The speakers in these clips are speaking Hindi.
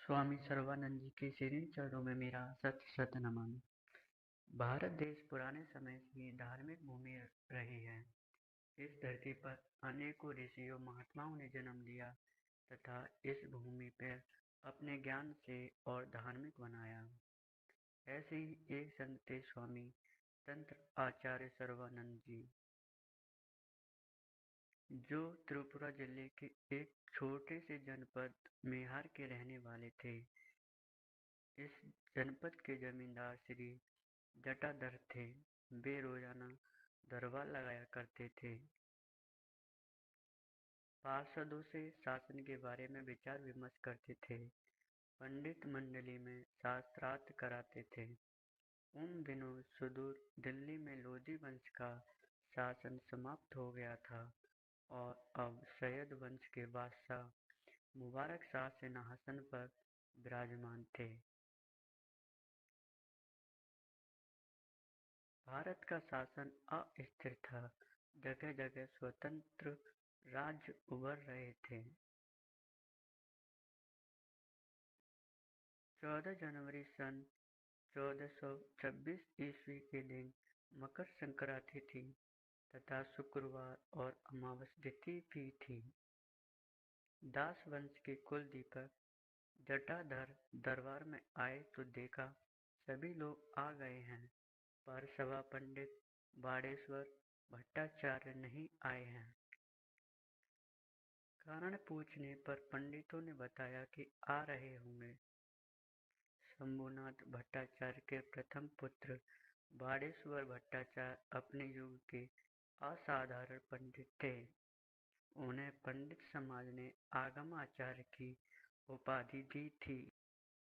स्वामी सर्वानंद जी के श्रीन चरणों में मेरा शत शत नमन। भारत देश पुराने समय से धार्मिक भूमि रही है। इस धरती पर अनेकों ऋषियों महात्माओं ने जन्म लिया तथा इस भूमि पर अपने ज्ञान से और धार्मिक बनाया। ऐसे ही एक संत थे स्वामी तंत्र आचार्य सर्वानंद जी, जो त्रिपुरा जिले के एक छोटे से जनपद मेहार के रहने वाले थे। इस जनपद के जमींदार श्री जटाधर थे। वे रोजाना दरबार लगाया करते थे। पार्षदों से शासन के बारे में विचार विमर्श करते थे। पंडित मंडली में शास्त्रार्थ कराते थे। उन दिनों सुदूर दिल्ली में लोधी वंश का शासन समाप्त हो गया था और अब सैयद वंश के बादशाह मुबारक शाह सिंहासन पर विराजमान थे। भारत का शासन अस्थिर था। जगह जगह स्वतंत्र राज्य उभर रहे थे। 14 जनवरी सन 1426 ईस्वी के दिन मकर संक्रांति थी तथा शुक्रवार और अमावस तिथि भी थी। दास वंश के कुल दीपक जटाधर दरबार में आए तो देखा सभी लोग आ गए हैं, पर सभा पंडित बाड़ेश्वर भट्टाचार्य नहीं आए हैं। कारण पूछने पर पंडितों ने बताया कि आ रहे होंगे। शंभुनाथ भट्टाचार्य के प्रथम पुत्र बाड़ेश्वर भट्टाचार्य अपने युग के असाधारण पंडित थे। उन्हें पंडित समाज ने आगम आचार्य की उपाधि दी थी।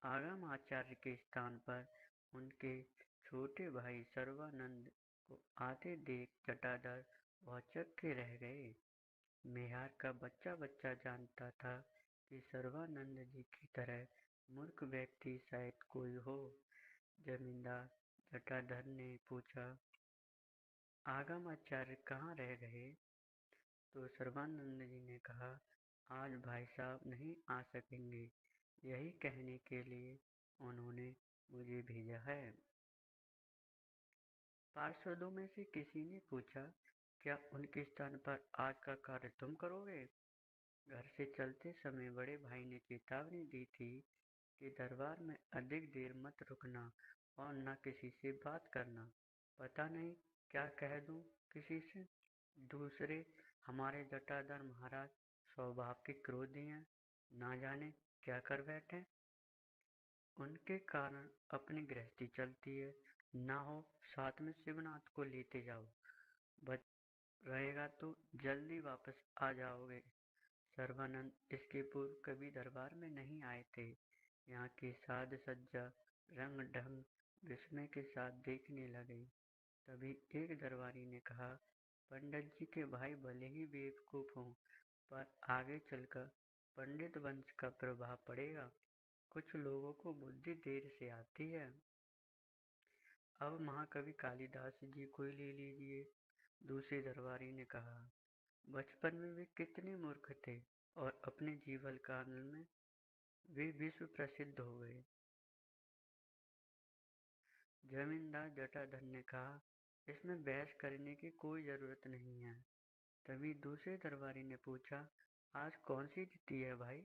आगम आचार्य के स्थान पर उनके छोटे भाई सर्वानंद को आते देख जटाधर भौचक्के रह गए। मेहार का बच्चा बच्चा जानता था कि सर्वानंद जी की तरह मूर्ख व्यक्ति शायद कोई हो। जमींदार जटाधर ने पूछा, आगम आचार्य कहाँ रह गए? तो सर्वानंद जी ने कहा, आज भाई साहब नहीं आ सकेंगे, यही कहने के लिए उन्होंने मुझे भेजा है। पार्षदों में से किसी ने पूछा, क्या उनके स्थान पर आज का कार्य तुम करोगे? घर से चलते समय बड़े भाई ने चेतावनी दी थी कि दरबार में अधिक देर मत रुकना और न किसी से बात करना। पता नहीं क्या कह दूं किसी से। दूसरे, हमारे जटाधर महाराज स्वभाव के क्रोधी हैं, ना जाने क्या कर बैठे। उनके कारण अपनी गृहस्थी चलती है। ना हो साथ में शिवनाथ को लेते जाओ, बच रहेगा तो जल्दी वापस आ जाओगे। सर्वानंद इसके पूर्व कभी दरबार में नहीं आए थे। यहाँ की साज सज्जा रंग ढंग विस्मय के साथ देखने लगे। तभी एक दरबारी ने कहा, पंडित जी के भाई भले ही बेवकूफ हों, पर आगे चलकर पंडित वंश का प्रभाव पड़ेगा। कुछ लोगों को बुद्धि देर से आती है। अब महाकवि कालिदास जी को ही ले लीजिए। दूसरे दरबारी ने कहा, बचपन में वे कितने मूर्ख थे और अपने जीवन काल में वे विश्व प्रसिद्ध हो गए। जमींदार जटाधर ने कहा, इसमें बहस करने की कोई जरूरत नहीं है। तभी दूसरे दरबारी ने पूछा, आज कौन सी तिथि है भाई?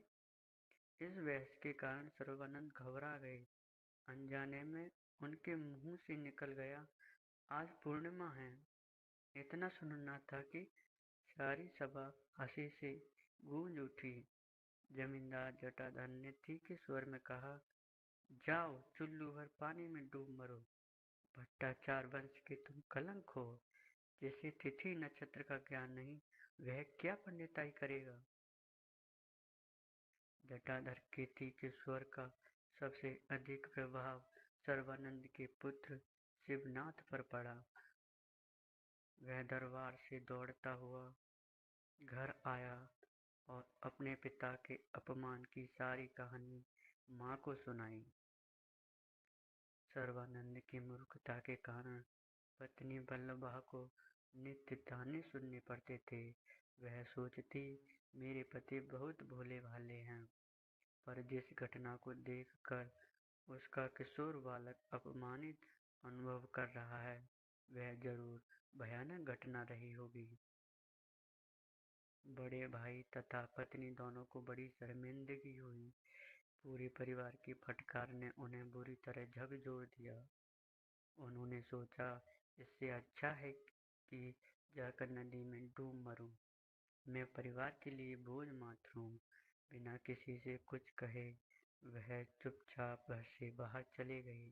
इस बहस के कारण सर्वानंद घबरा गए। अनजाने में उनके मुंह से निकल गया, आज पूर्णिमा है। इतना सुनना था कि सारी सभा हंसी से गूंज उठी। जमींदार जटाधर ने तीखे स्वर में कहा, जाओ चुल्लू भर पानी में डूब मरो। भट्टाचार्य वंश के तुम कलंक हो। जिसे तिथि नक्षत्र का ज्ञान नहीं, वह क्या पंडिताई करेगा? जटाधर के तीखे स्वर का सबसे अधिक प्रभाव सर्वानंद के पुत्र शिवनाथ पर पड़ा। वह दरबार से दौड़ता हुआ घर आया और अपने पिता के अपमान की सारी कहानी माँ को सुनाई। सर्वानंद की मूर्खता के कारण पत्नी वल्लभा को नित्य ताने सुनने पड़ते थे। वह सोचती, मेरे पति बहुत भोले भाले हैं, पर जिस घटना को देखकर उसका किशोर बालक अपमानित अनुभव कर रहा है, वह जरूर भयानक घटना रही होगी। बड़े भाई तथा पत्नी दोनों को बड़ी शर्मिंदगी हुई। पूरे परिवार की फटकार ने उन्हें बुरी तरह झकझोर दिया। उन्होंने सोचा, इससे अच्छा है कि जाकर नदी में डूब मरूं। मैं परिवार के लिए बोझ मात्र हूँ। बिना किसी से कुछ कहे वह चुपचाप घर से बाहर चले गए।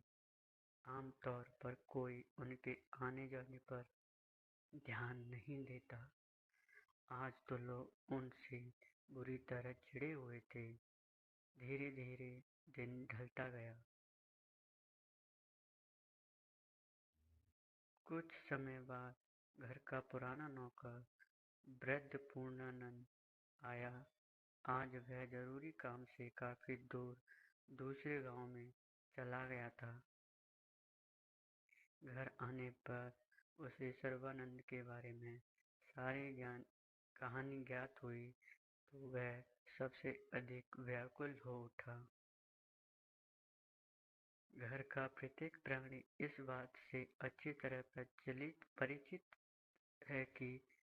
आमतौर पर कोई उनके आने जाने पर ध्यान नहीं देता। आज तो लोग उनसे बुरी तरह चिढ़े हुए थे। धीरे धीरे दिन ढलता गया। कुछ समय बाद घर का पुराना नौकर वृद्ध पूर्णानंद आया। आज वह जरूरी काम से काफी दूर दूसरे गांव में चला गया था। घर आने पर उसे सर्वानंद के बारे में सारी कहानी ज्ञात हुई तो वह सबसे अधिक व्याकुल हो उठा। घर का प्रत्येक प्राणी इस बात से अच्छी तरह परिचित है कि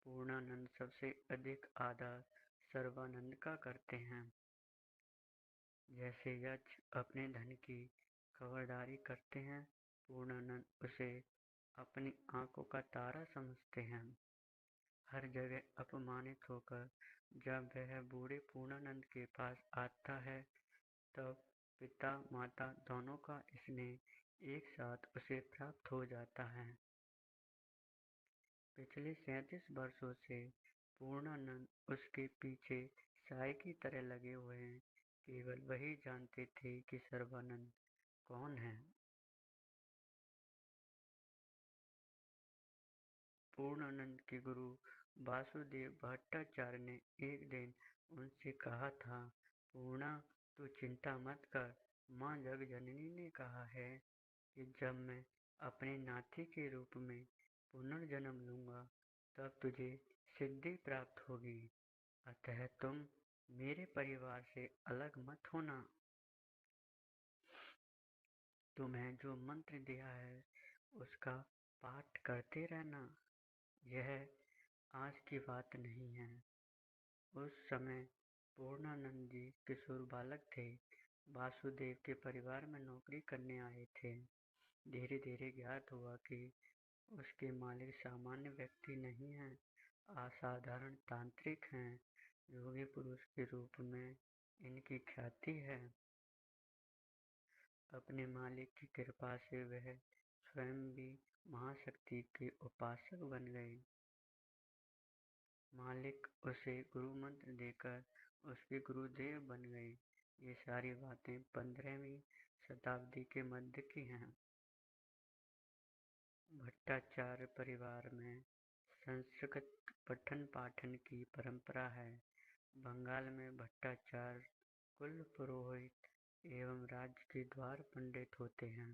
पूर्णानंद सबसे अधिक आदर सर्वानंद का करते हैं। जैसे यक्ष अपने धन की खबरदारी करते हैं, पूर्णानंद उसे अपनी आंखों का तारा समझते हैं। हर जगह अपमानित होकर जब वह बूढ़े पूर्णानंद के पास आता है, तब पिता माता दोनों का स्नेह एक साथ उसे प्राप्त हो जाता है। पिछले 37 वर्षों से पूर्णानंद उसके पीछे साए की तरह लगे हुए हैं। केवल वही जानते थे कि सर्वानंद कौन है। पूर्णानंद के गुरु वासुदेव भट्टाचार्य ने एक दिन उनसे कहा था, पूर्णा, तू चिंता मत कर। माँ जगजननी ने कहा है कि जब मैं अपने नाती के रूप में पुनर्जन्म लूंगा, तब तुझे सिद्धि प्राप्त होगी। अतः तुम मेरे परिवार से अलग मत होना। तुम्हें जो मंत्र दिया है उसका पाठ करते रहना। यह आज की बात नहीं है। उस समय पूर्णानंद जी किशोर बालक थे। वासुदेव के परिवार में नौकरी करने आए थे। धीरे धीरे ज्ञात हुआ कि उसके मालिक सामान्य व्यक्ति नहीं हैं, असाधारण तांत्रिक हैं। योगी पुरुष के रूप में इनकी ख्याति है। अपने मालिक की कृपा से वह स्वयं भी महाशक्ति के उपासक बन गए। मालिक उसे गुरु मंत्र देकर उसके गुरुदेव बन गए। ये सारी बातें 15वीं शताब्दी के मध्य की हैं। भट्टाचार्य परिवार में संस्कृत पठन पाठन की परंपरा है। बंगाल में भट्टाचार्य कुल पुरोहित एवं राज्य के द्वार पंडित होते हैं।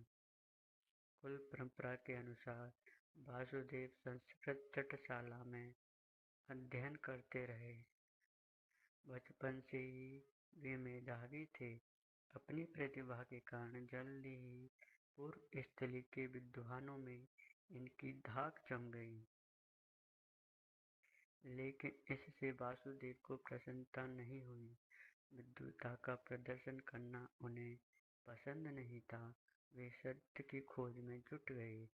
कुल परंपरा के अनुसार वासुदेव संस्कृत छठशाला में अध्ययन करते रहे। बचपन से ही वे मेधावी थे। अपनी प्रतिभा के कारण जल्दी ही पूर्व स्थली के विद्वानों में इनकी धाक जम गई। लेकिन इससे वासुदेव को प्रसन्नता नहीं हुई। विद्वता का प्रदर्शन करना उन्हें पसंद नहीं था। वे सत्य की खोज में जुट गए।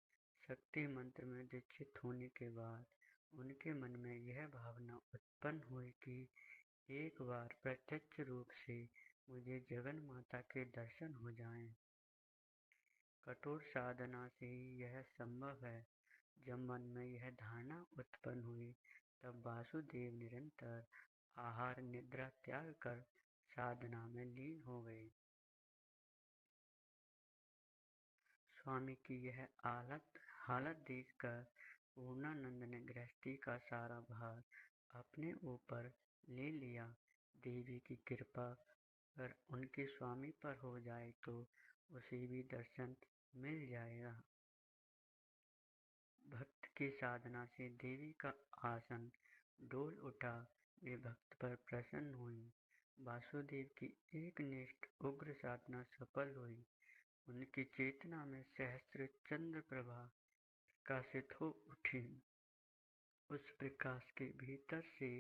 शक्ति मंत्र में दीक्षित होने के बाद उनके मन में यह भावना उत्पन्न हुई कि एक बार प्रत्यक्ष रूप से मुझे जगन माता के दर्शन हो जाएं। कठोर साधना से ही यह संभव है। जब मन में यह धारणा उत्पन्न हुई, तब वासुदेव निरंतर आहार निद्रा त्याग कर साधना में लीन हो गए। स्वामी की यह हालत देखकर पूर्णानंद ने गृहस्थी का सारा भार अपने ऊपर ले लिया। देवी की कृपा अगर उनके स्वामी पर हो जाए तो उसे भी दर्शन मिल जाएगा। भक्त की साधना से देवी का आसन डोल उठा। वे भक्त पर प्रसन्न हुई। वासुदेव की एकनिष्ठ उग्र साधना सफल हुई। उनकी चेतना में सहस्त्र चंद्र प्रभा प्रकाशित हो उठी। उस प्रकाश के भीतर से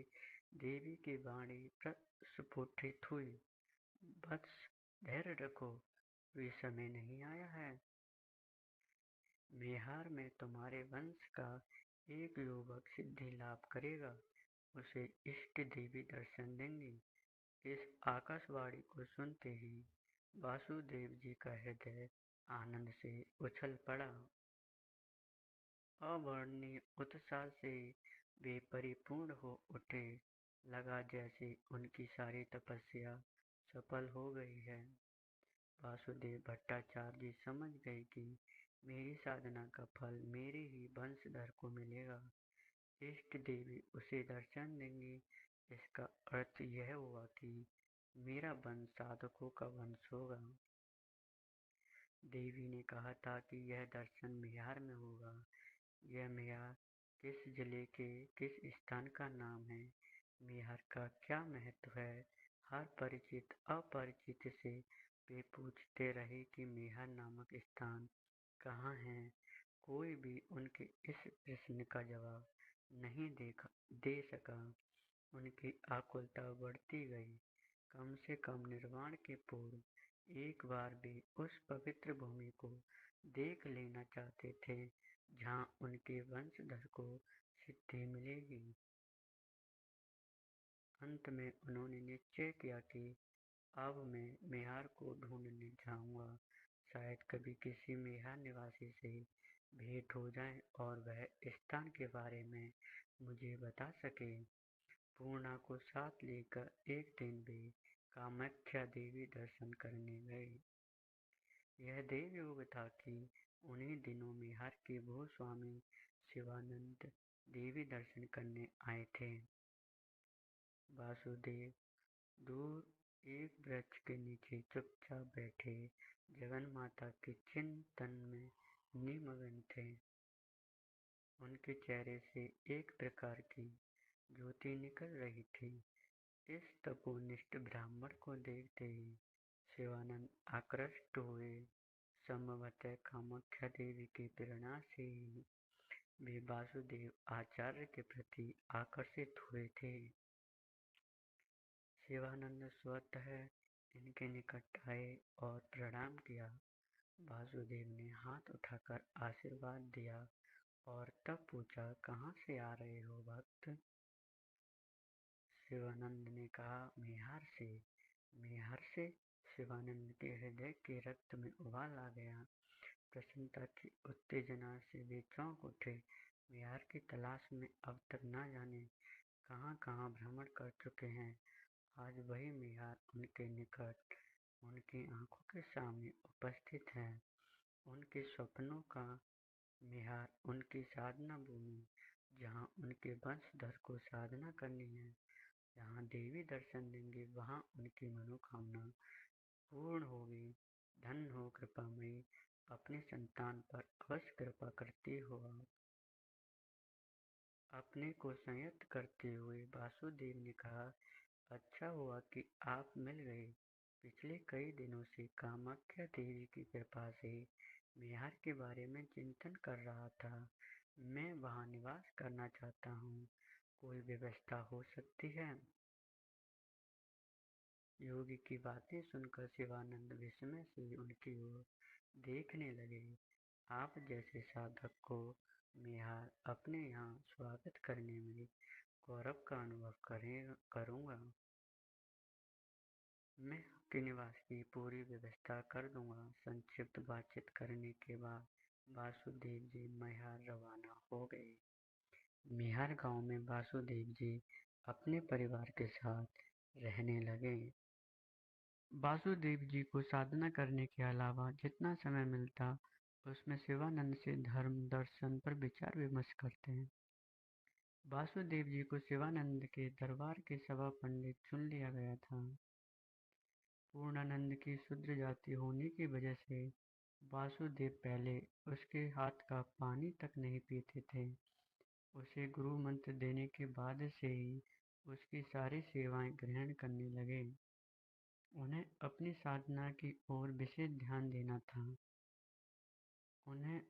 देवी की वाणी प्रस्फुटित हुई। वत्स, धैर्य रखो, वे समय नहीं आया है। बिहार में तुम्हारे वंश का एक युवक सिद्धि लाभ करेगा, उसे इष्ट देवी दर्शन देंगी। इस आकाशवाणी को सुनते ही वासुदेव जी का हृदय आनंद से उछल पड़ा। अवर्णनीय उत्साह से वे परिपूर्ण हो उठे। लगा जैसे उनकी सारी तपस्या सफल हो गई है। वासुदेव भट्टाचार्य जी समझ गए कि मेरी साधना का फल मेरे ही वंशधर को मिलेगा। इष्ट देवी उसे दर्शन देंगी। इसका अर्थ यह हुआ कि मेरा वंश साधकों का वंश होगा। देवी ने कहा था कि यह दर्शन बिहार में होगा। यह बिहार किस जिले के किस स्थान का नाम है, बिहार का क्या महत्व है, हर परिचित अपरिचित से वे पूछते रहे कि बिहार नामक स्थान कहाँ है। कोई भी उनके इस प्रश्न का जवाब नहीं दे सका। उनकी आकुलता बढ़ती गई। कम से कम निर्वाण के पूर्व एक बार भी उस पवित्र भूमि को देख लेना चाहते थे जहाँ उनके वंशधर को सिद्धि मिलेगी। अंत में उन्होंने निश्चय किया कि अब मैं बिहार को ढूंढने जाऊंगा। शायद कभी किसी बिहार निवासी से भेंट हो जाए और वह स्थान के बारे में मुझे बता सके। पूर्णा को साथ लेकर एक दिन वे कामाख्या देवी दर्शन करने गए। यह देव योग था कि उन्हीं दिनों बिहार के भूस्वामी शिवानंद देवी दर्शन करने आए थे। वासुदेव दूर एक वृक्ष के नीचे चुपचाप बैठे जगन माता के चिंतन में निमग्न थे। उनके चेहरे से एक प्रकार की ज्योति निकल रही थी। इस तपोनिष्ठ ब्राह्मण को देखते ही शिवानंद आकृष्ट हुए। संभवतः कामाख्या देवी की प्रेरणा से ही वे वासुदेव आचार्य के प्रति आकर्षित हुए थे। शिवानंद स्वतः इनके निकट आए और प्रणाम किया। वासुदेव ने हाथ उठाकर आशीर्वाद दिया और तब पूछा, कहाँ से आ रहे हो भक्त? शिवानंद ने कहा, बिहार से। बिहार से? शिवानंद के हृदय के रक्त में उबाल आ गया। प्रसन्नता की उत्तेजना से वे चौंक उठे। बिहार की तलाश में अब तक न जाने कहाँ कहाँ भ्रमण कर चुके हैं। आज वही बिहार उनके निकट, उनकी आंखों के सामने उपस्थित है। उनके स्वप्नों का बिहार, उनकी साधना भूमि, जहाँ उनके वंशधर को साधना करनी है, जहाँ देवी दर्शन देंगे, वहाँ उनकी मनोकामना पूर्ण होगी। धन्य हो कृपामयी, अपने संतान पर अवश्य कृपा करती हो आप। अपने को संयत करते हुए वासुदेव ने कहा, अच्छा हुआ कि आप मिल गए। पिछले कई दिनों से कामाख्या देवी की कृपा से बिहार के बारे में चिंतन कर रहा था। मैं वहाँ निवास करना चाहता हूँ। कोई व्यवस्था हो सकती है? योगी की बातें सुनकर शिवानंद विस्मय से उनकी ओर देखने लगे। आप जैसे साधक को बिहार अपने यहाँ स्वागत करने में गौरव का अनुभव करूँगा। मैं आपके निवास की पूरी व्यवस्था कर दूंगा। संक्षिप्त बातचीत करने के बाद वासुदेव जी बिहार रवाना हो गए। बिहार गांव में वासुदेव जी अपने परिवार के साथ रहने लगे। वासुदेव जी को साधना करने के अलावा जितना समय मिलता, उसमें शिवानंद से धर्म दर्शन पर विचार विमर्श करते हैं। वासुदेव जी को शिवानंद के दरबार के सभा पंडित चुन लिया गया था। पूर्णानंद की शूद्र जाति होने की वजह से वासुदेव पहले उसके हाथ का पानी तक नहीं पीते थे। उसे गुरु मंत्र देने के बाद से ही उसकी सारी सेवाएं ग्रहण करने लगे। उन्हें अपनी साधना की ओर विशेष ध्यान देना था। उन्हें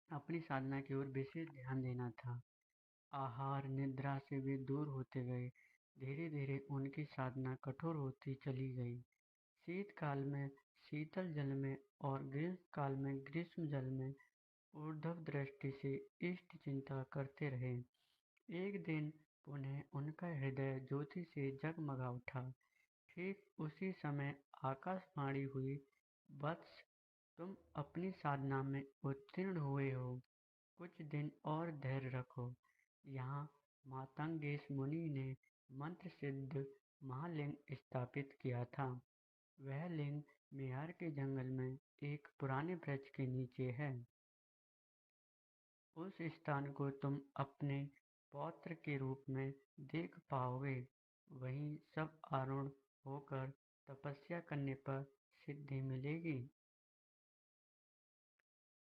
अपनी साधना की ओर विशेष ध्यान देना था। आहार निद्रा से वे दूर होते गए। धीरे धीरे उनकी साधना कठोर होती चली गई। शीतकाल में शीतल जल में और ग्रीष्म काल में ग्रीष्म जल में ऊर्ध्व दृष्टि से इष्ट चिंता करते रहे। एक दिन पुनः उनका हृदय ज्योति से जगमगा उठा। ठीक उसी समय आकाशवाणी हुई, वत्स, तुम अपनी साधना में उत्तीर्ण हुए हो। कुछ दिन और धैर्य रखो। यहाँ मातंगेश मुनि ने मंत्र सिद्ध महालिंग स्थापित किया था। वह लिंग बिहार के जंगल में एक पुराने वृक्ष के नीचे है। उस स्थान को तुम अपने पौत्र के रूप में देख पाओगे। वहीं सब आरूढ़ होकर तपस्या करने पर सिद्धि मिलेगी।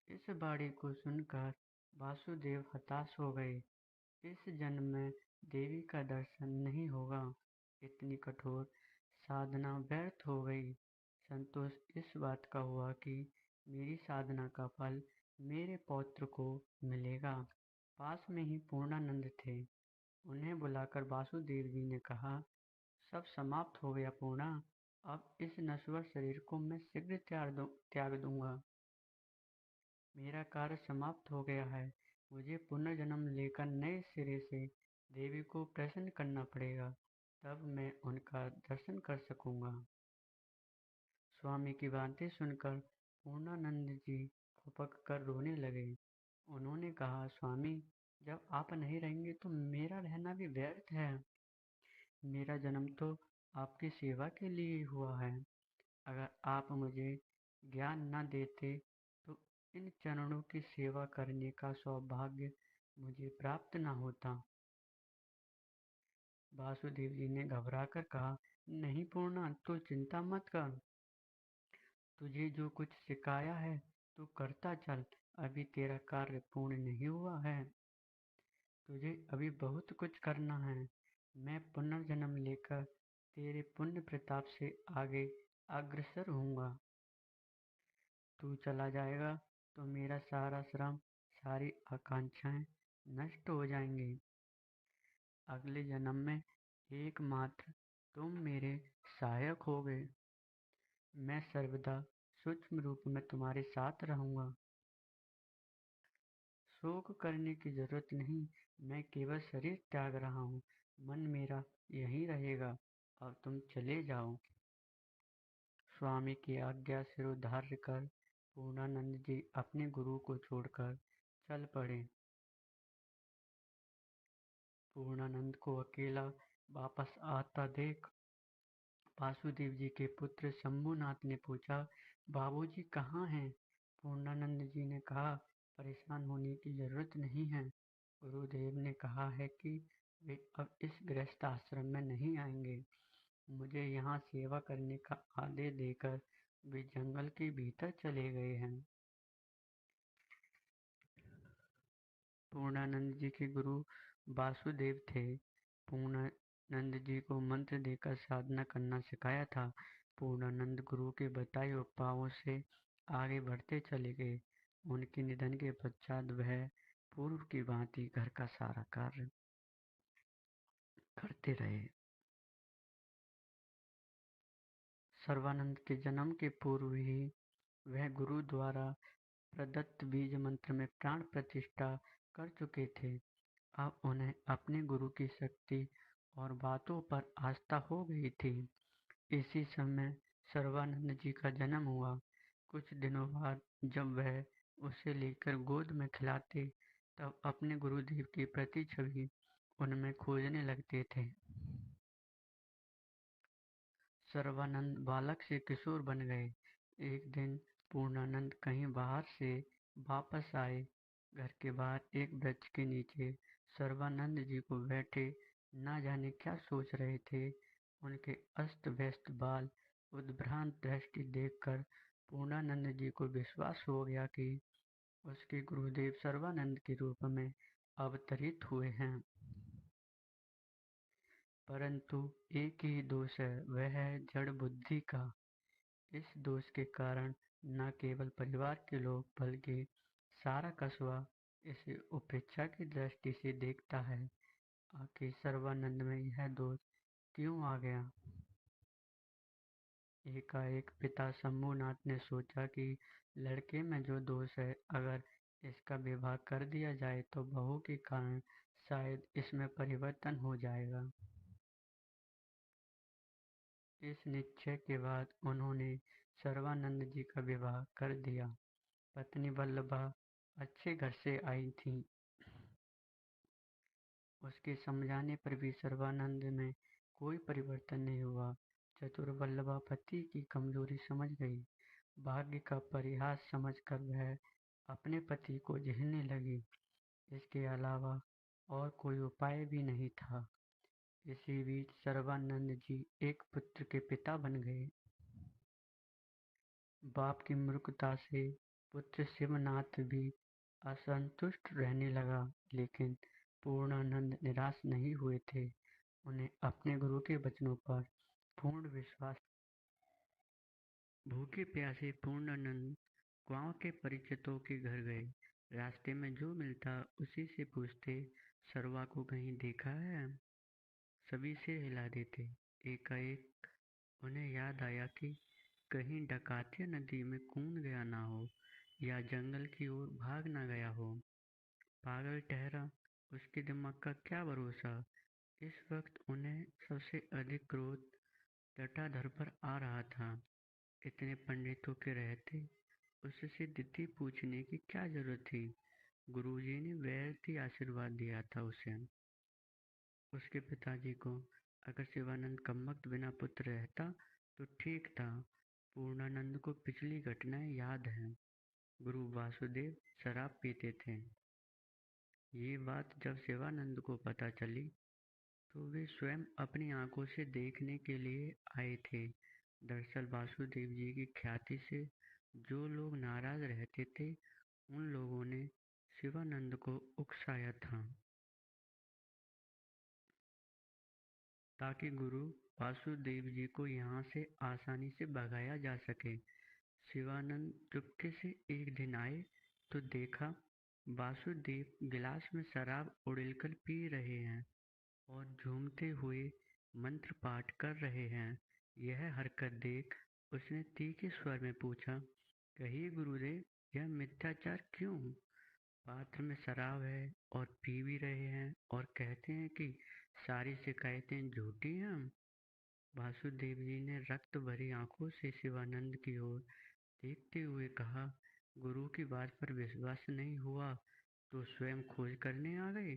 इस बाणी को सुनकर वासुदेव हताश हो गए। इस जन्म में देवी का दर्शन नहीं होगा। इतनी कठोर साधना व्यर्थ हो गई। संतोष इस बात का हुआ कि मेरी साधना का फल मेरे पौत्र को मिलेगा। पास में ही पूर्णानंद थे। उन्हें बुलाकर वासुदेव जी ने कहा, सब समाप्त हो गया पूर्णा। अब इस नश्वर शरीर को मैं शीघ्र त्याग दूंगा। मेरा कार्य समाप्त हो गया है। मुझे पुनर्जन्म लेकर नए सिरे से देवी को प्रसन्न करना पड़ेगा, तब मैं उनका दर्शन कर सकूंगा। स्वामी की बातें सुनकर पूर्णानंद जी फपक कर रोने लगे। उन्होंने कहा, स्वामी, जब आप नहीं रहेंगे तो मेरा रहना भी व्यर्थ है। मेरा जन्म तो आपकी सेवा के लिए हुआ है। अगर आप मुझे ज्ञान न देते तो इन चरणों की सेवा करने का सौभाग्य मुझे प्राप्त न होता। वासुदेव जी ने घबराकर कहा, नहीं पूर्णा, तू चिंता मत कर। तुझे जो कुछ सिखाया है तू करता चल। अभी तेरा कार्य पूर्ण नहीं हुआ है। तुझे अभी बहुत कुछ करना है। मैं पुनर्जन्म लेकर तेरे पुण्य प्रताप से आगे अग्रसर होऊंगा। तू चला जाएगा तो मेरा सारा श्रम, सारी आकांक्षाएं नष्ट हो जाएंगी। अगले जन्म में एकमात्र तुम मेरे सहायक होगे। मैं सर्वदा सूक्ष्म रूप में तुम्हारे साथ रहूंगा। शोक करने की जरूरत नहीं। मैं केवल शरीर त्याग रहा हूँ। मन मेरा यहीं रहेगा। अब तुम चले जाओ। स्वामी की आज्ञा सिरोधार्य कर पूर्णानंद जी अपने गुरु को छोड़कर चल पड़े। पूर्णानंद को अकेला वापस आता देख वासुदेव जी के पुत्र शंभुनाथ ने पूछा, बाबूजी कहाँ हैं? पूर्णानंद जी ने कहा, परेशान होने की जरूरत नहीं है। गुरुदेव ने कहा है कि वे अब इस गृहस्थ आश्रम में नहीं आएंगे। मुझे यहाँ सेवा करने का आदेश देकर वे जंगल के भीतर चले गए हैं। पूर्णानंद जी के गुरु वासुदेव थे। पूर्णानंद जी को मंत्र देकर साधना करना सिखाया था। पूर्णानंद गुरु के बताए उपायों से आगे बढ़ते चले गए। उनके निधन के पश्चात वह पूर्व की भांति घर का सारा कार्य करते रहे। सर्वानंद के जन्म के पूर्व ही वह गुरु द्वारा प्रदत्त बीज मंत्र में प्राण प्रतिष्ठा कर चुके थे। अब उन्हें अपने गुरु की शक्ति और बातों पर आस्था हो गई थी। इसी समय सर्वानंद जी का जन्म हुआ। कुछ दिनों बाद जब वह उसे लेकर गोद में खिलाते, तब अपने गुरुदेव की प्रति छवि उनमें खोजने लगते थे। सर्वानंद बालक से किशोर बन गए। एक दिन पूर्णानंद कहीं बाहर से वापस आए। घर के बाहर एक वृक्ष के नीचे सर्वानंद जी को बैठे न जाने क्या सोच रहे थे। उनके अस्त व्यस्त बाल, उद्भ्रांत दृष्टि देखकर पूर्णानंद जी को विश्वास हो गया कि उसके गुरुदेव सर्वानंद के रूप में अवतरित हुए हैं। परंतु एक ही दोष है, वह है जड़ बुद्धि का। इस दोष के कारण न केवल परिवार के लोग बल्कि सारा कस्बा इसे उपेक्षा की दृष्टि से देखता है। आखिर सर्वानंद में यह दोष क्यों आ गया? एकाएक पिता शंभूनाथ ने सोचा कि लड़के में जो दोष है, अगर इसका विवाह कर दिया जाए तो बहू के कारण शायद इसमें परिवर्तन हो जाएगा। इस निश्चय के बाद उन्होंने सर्वानंद जी का विवाह कर दिया। पत्नी वल्लभा अच्छे घर से आई थी। उसके समझाने पर भी सर्वानंद में कोई परिवर्तन नहीं हुआ। चतुर वल्लभा पति की कमजोरी समझ गई। भाग्य का परिहास समझकर वह अपने पति को झेलने लगी। इसके अलावा और कोई उपाय भी नहीं था। इसी बीच सर्वानंद जी एक पुत्र के पिता बन गए। बाप की मूर्खता से पुत्र शिवनाथ भी असंतुष्ट रहने लगा, लेकिन पूर्णानंद निराश नहीं हुए थे। उन्हें अपने गुरु के वचनों पर पूर्ण विश्वास। भूखे प्यासे पूर्णानंद गांव के परिचितों के घर गए। रास्ते में जो मिलता उसी से पूछते, सरवा को कहीं देखा है? सभी से हिला देते। एकाएक उन्हें याद आया कि कहीं डकातिया नदी में कूद गया ना हो या जंगल की ओर भाग ना गया हो। पागल ठहरा, उसके दिमाग का क्या भरोसा। इस वक्त उन्हें सबसे अधिक क्रोध जटाधर पर आ रहा था। इतने पंडितों के रहते उससे तिथि पूछने की क्या जरूरत थी? गुरुजी ने वैद्य आशीर्वाद दिया था उसे, उसके पिताजी को। अगर शिवानंद कमबख्त बिना पुत्र रहता तो ठीक था। पूर्णानंद को पिछली घटनाएं याद हैं। गुरु वासुदेव शराब पीते थे। ये बात जब शिवानंद को पता चली तो वे स्वयं अपनी आंखों से देखने के लिए आए थे। दरअसल वासुदेव जी की ख्याति से जो लोग नाराज रहते थे, उन लोगों ने शिवानंद को उकसाया था ताकि गुरु वासुदेव जी को यहाँ से आसानी से भगाया जा सके। शिवानंद चुपके से एक दिन आए तो देखा वासुदेव गिलास में शराब उड़ेलकर पी रहे हैं और झूमते हुए मंत्र पाठ कर रहे हैं। यह हरकत देख उसने तीखे स्वर में पूछा, कहिए गुरुदेव, यह मिथ्याचार क्यों? पात्र में शराब है और पी भी रहे हैं और कहते हैं कि सारी शिकायतें झूठी हैं। वासुदेव जी ने रक्त भरी आंखों से शिवानंद की ओर देखते हुए कहा, गुरु की बात पर विश्वास नहीं हुआ तो स्वयं खोज करने आ गए।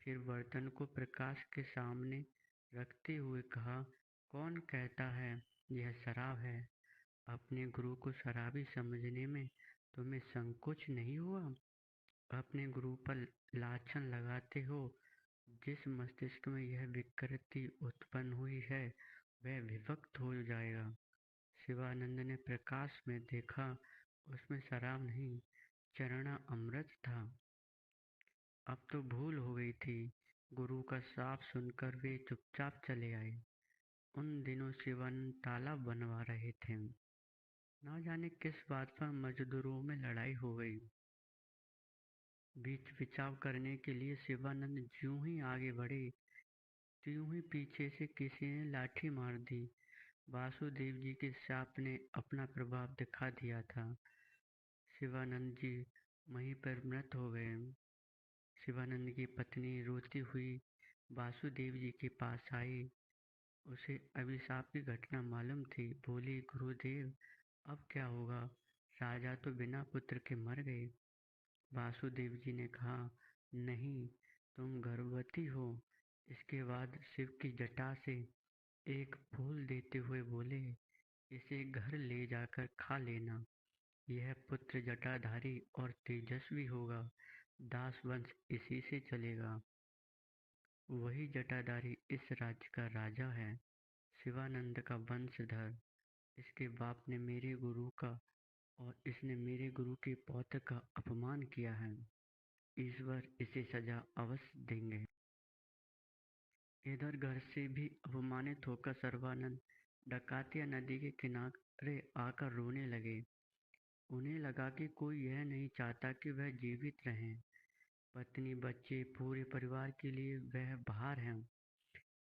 फिर बर्तन को प्रकाश के सामने रखते हुए कहा, कौन कहता है यह शराब है? अपने गुरु को शराबी समझने में तुम्हें संकोच नहीं हुआ? अपने गुरु पर लाछन लगाते हो। जिस मस्तिष्क में यह विकृति उत्पन्न हुई है वह विभक्त हो जाएगा। शिवानंद ने प्रकाश में देखा, उसमें शराब नहीं, चरना अमृत था। अब तो भूल हो गई थी। गुरु का शाप सुनकर वे चुपचाप चले आए। उन दिनों शिवानंद तालाब बनवा रहे थे। ना जाने किस बात पर मजदूरों में लड़ाई हो गई। बीच बिचाव करने के लिए शिवानंद ज्यों ही आगे बढ़े, त्यों ही पीछे से किसी ने लाठी मार दी। वासुदेव जी के शाप ने अपना प्रभाव दिखा दिया था। शिवानंद जी वहीं पर मृत हो गए। शिवानंद की पत्नी रोती हुई वासुदेव जी के पास आई। उसे अभिशाप की घटना मालूम थी। बोली, गुरुदेव, अब क्या होगा? राजा तो बिना पुत्र के मर गए। वासुदेव जी ने कहा, नहीं, तुम गर्भवती हो। इसके बाद शिव की जटा से एक फूल देते हुए बोले, इसे घर ले जाकर खा लेना। यह पुत्र जटाधारी और तेजस्वी होगा। दास वंश इसी से चलेगा। वही जटाधारी इस राज्य का राजा है, शिवानंद का वंशधर। इसके बाप ने मेरे गुरु का और इसने मेरे गुरु के पौत्र का अपमान किया है। ईश्वर इसे सजा अवश्य देंगे। इधर घर से भी अपमानित होकर सर्वानंद डकातिया नदी के किनारे आकर रोने लगे। उन्हें लगा कि कोई यह नहीं चाहता कि वह जीवित रहें। पत्नी, बच्चे, पूरे परिवार के लिए वह भार हैं।